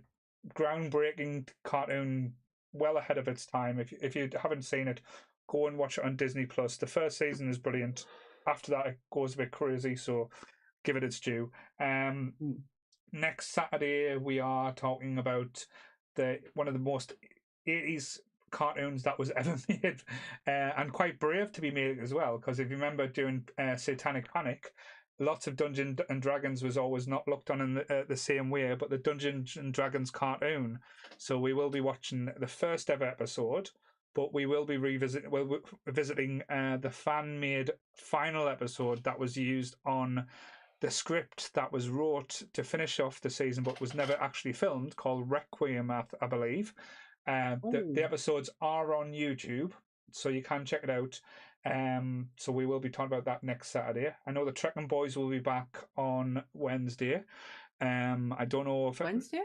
S1: groundbreaking cartoon, well ahead of its time. If you haven't seen it, go and watch it on Disney Plus. The first season is brilliant. After that, it goes a bit crazy, so give it its due. Next Saturday, we are talking about one of the most 80s cartoons that was ever made, and quite brave to be made as well, because if you remember during Satanic Panic, lots of Dungeons and Dragons was always not looked on in the same way, but the Dungeons and Dragons cartoon. So we will be watching the first ever episode, but we will be visiting the fan-made final episode that was used on the script that was wrote to finish off the season but was never actually filmed, called Requiem, I believe. The episodes are on YouTube, so you can check it out. So we will be talking about that next Saturday. I know the Trekking Boys will be back on Wednesday. I don't know if
S2: Wednesday?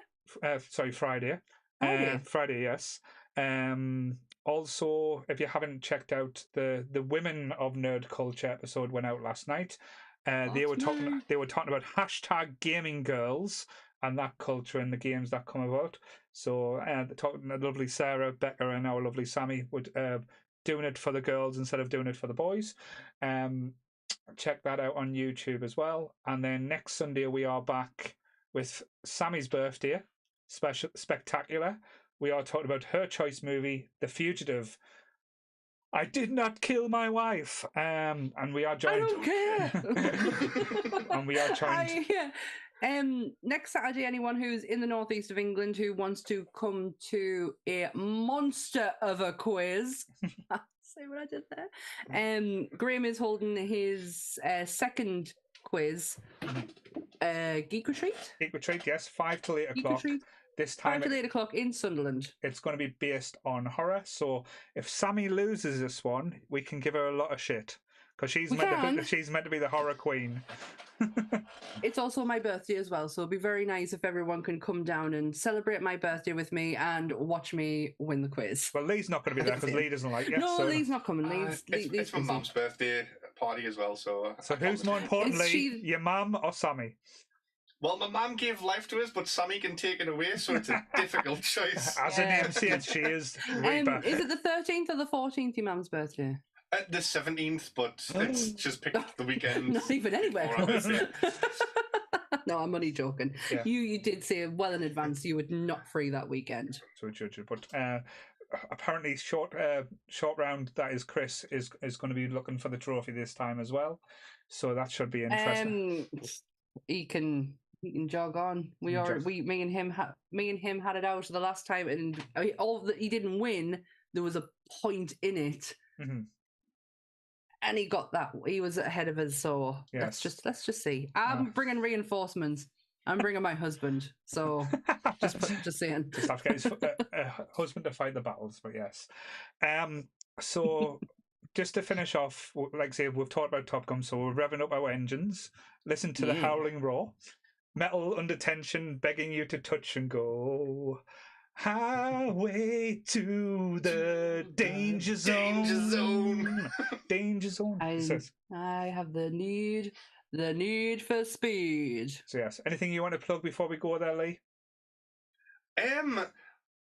S1: Friday. Friday, yes. Also, if you haven't checked out the Women of Nerd Culture episode went out last night. They were talking about hashtag gaming girls and that culture and the games that come about. So the lovely Sarah, Becca, and our lovely Sammy would doing it for the girls instead of doing it for the boys. Check that out on YouTube as well. And then next Sunday we are back with Sammy's birthday spectacular. We are talking about her choice movie, The Fugitive. I did not kill my wife. And we are joined.
S2: I don't care.
S1: And we are joined.
S2: Next Saturday, anyone who's in the northeast of England who wants to come to a monster of a quiz. See what I did there? Graham is holding his second quiz. Geek Retreat?
S1: Geek Retreat, yes. 5 till 8 o'clock.
S2: Retreat.
S1: This time
S2: 5 till 8 o'clock in Sunderland.
S1: It's going to be based on horror. So if Sammy loses this one, we can give her a lot of shit, because she's meant to be the horror queen.
S2: It's also my birthday as well, so it'd be very nice if everyone can come down and celebrate my birthday with me and watch me win the quiz.
S1: Well, Lee's not going to be there because Lee doesn't like it.
S2: No,
S1: so.
S2: Lee's not coming.
S3: It's my mum's birthday party as well, so
S1: who's more important, Lee, your mum or Sammy?
S3: Well, my mum gave life to us, but Sammy can take it away, so it's a difficult choice.
S1: As an MC, she is Reaper.
S2: Is it the 13th or the 14th, your mum's birthday?
S3: The 17th, but it's just picked the weekend.
S2: Not even anywhere. No, I'm only joking. Yeah. You did say well in advance you would not free that weekend.
S1: So judge it, but apparently short round, that is Chris is going to be looking for the trophy this time as well, so that should be interesting.
S2: He can jog on. Me and him had it out the last time, and all that he didn't win. There was a point in it. Mm-hmm. And he got that. He was ahead of us, so let's just see. I'm bringing reinforcements. I'm bringing my husband. So just saying.
S1: Just have to get his husband to fight the battles, but yes. So just to finish off, like I say, we've talked about Top Gun, so we're revving up our engines. Listen to the howling roar. Metal under tension, begging you to touch and go. Highway to the danger zone. Danger zone.
S2: I have the need for speed.
S1: So yes, anything you want to plug before we go there, Lee?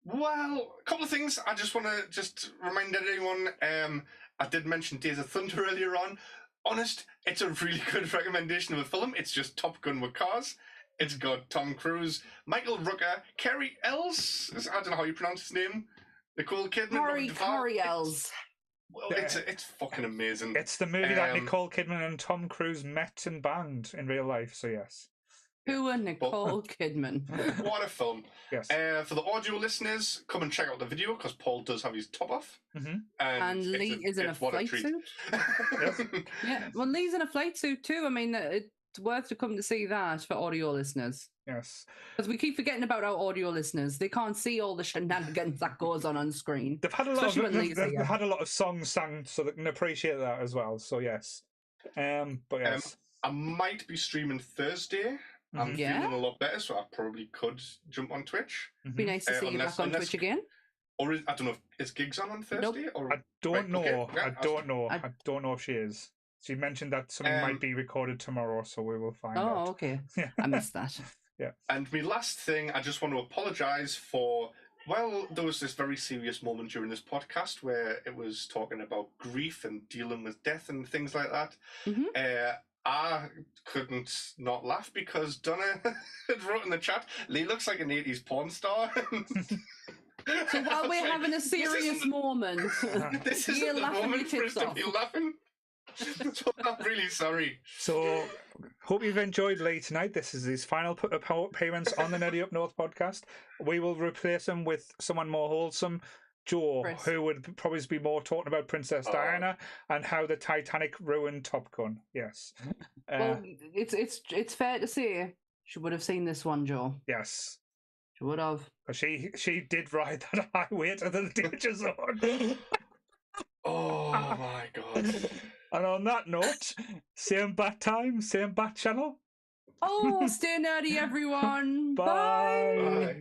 S3: Well, a couple of things. I just want to remind everyone. I did mention Days of Thunder earlier on. Honest, it's a really good recommendation of a film. It's just Top Gun with cars. It's got Tom Cruise, Michael Rooker, Kerry Ells. I don't know how you pronounce his name. Nicole Kidman.
S2: Kerry Ells.
S3: Well, it's fucking amazing.
S1: It's the movie that Nicole Kidman and Tom Cruise met and banged in real life. So yes.
S2: Who are Nicole Kidman?
S3: What a film.
S1: Yes.
S3: For the audio listeners, come and check out the video because Paul does have his top off.
S1: Mm-hmm.
S2: And Lee is in a flight suit. Yes. Yeah, well, Lee's in a flight suit too. I mean, it's worth to come to see that for audio listeners.
S1: Yes.
S2: Because we keep forgetting about our audio listeners. They can't see all the shenanigans that goes on screen.
S1: They've had a lot they've had a lot of songs sung, so they can appreciate that as well. So yes. But yes.
S3: I might be streaming Thursday. I'm feeling a lot better, so I probably could jump on Twitch.
S2: Be nice to see you back on Twitch again.
S3: Or I don't know, is Gigs on Thursday?
S2: Nope.
S3: Or
S1: I don't know. Okay. I don't know. I don't know if she is. She mentioned that something might be recorded tomorrow, so we will find out.
S2: Oh, okay. Yeah. I missed that.
S1: Yeah.
S3: And my last thing, I just want to apologise for. Well, there was this very serious moment during this podcast where it was talking about grief and dealing with death and things like that.
S2: Mm-hmm.
S3: I couldn't not laugh because Donna had wrote in the chat, Lee looks like an 80s porn star.
S2: So while we're having a serious moment,
S3: this isn't the moment for us to be laughing. So I'm really sorry.
S1: So, hope you've enjoyed Lee tonight. This is his final appearance on the Nerdy Up North podcast. We will replace him with someone more wholesome, Joe, Chris, who would probably be more talking about Princess Diana and how the Titanic ruined Top Gun. Yes.
S2: Well, it's fair to say she would have seen this one, Joe.
S1: Yes.
S2: She would have.
S1: She did ride that highway to the danger zone.
S3: Oh my god.
S1: And on that note, same bat time, same bat channel.
S2: Oh, stay nerdy, everyone.
S1: Bye.
S3: Bye.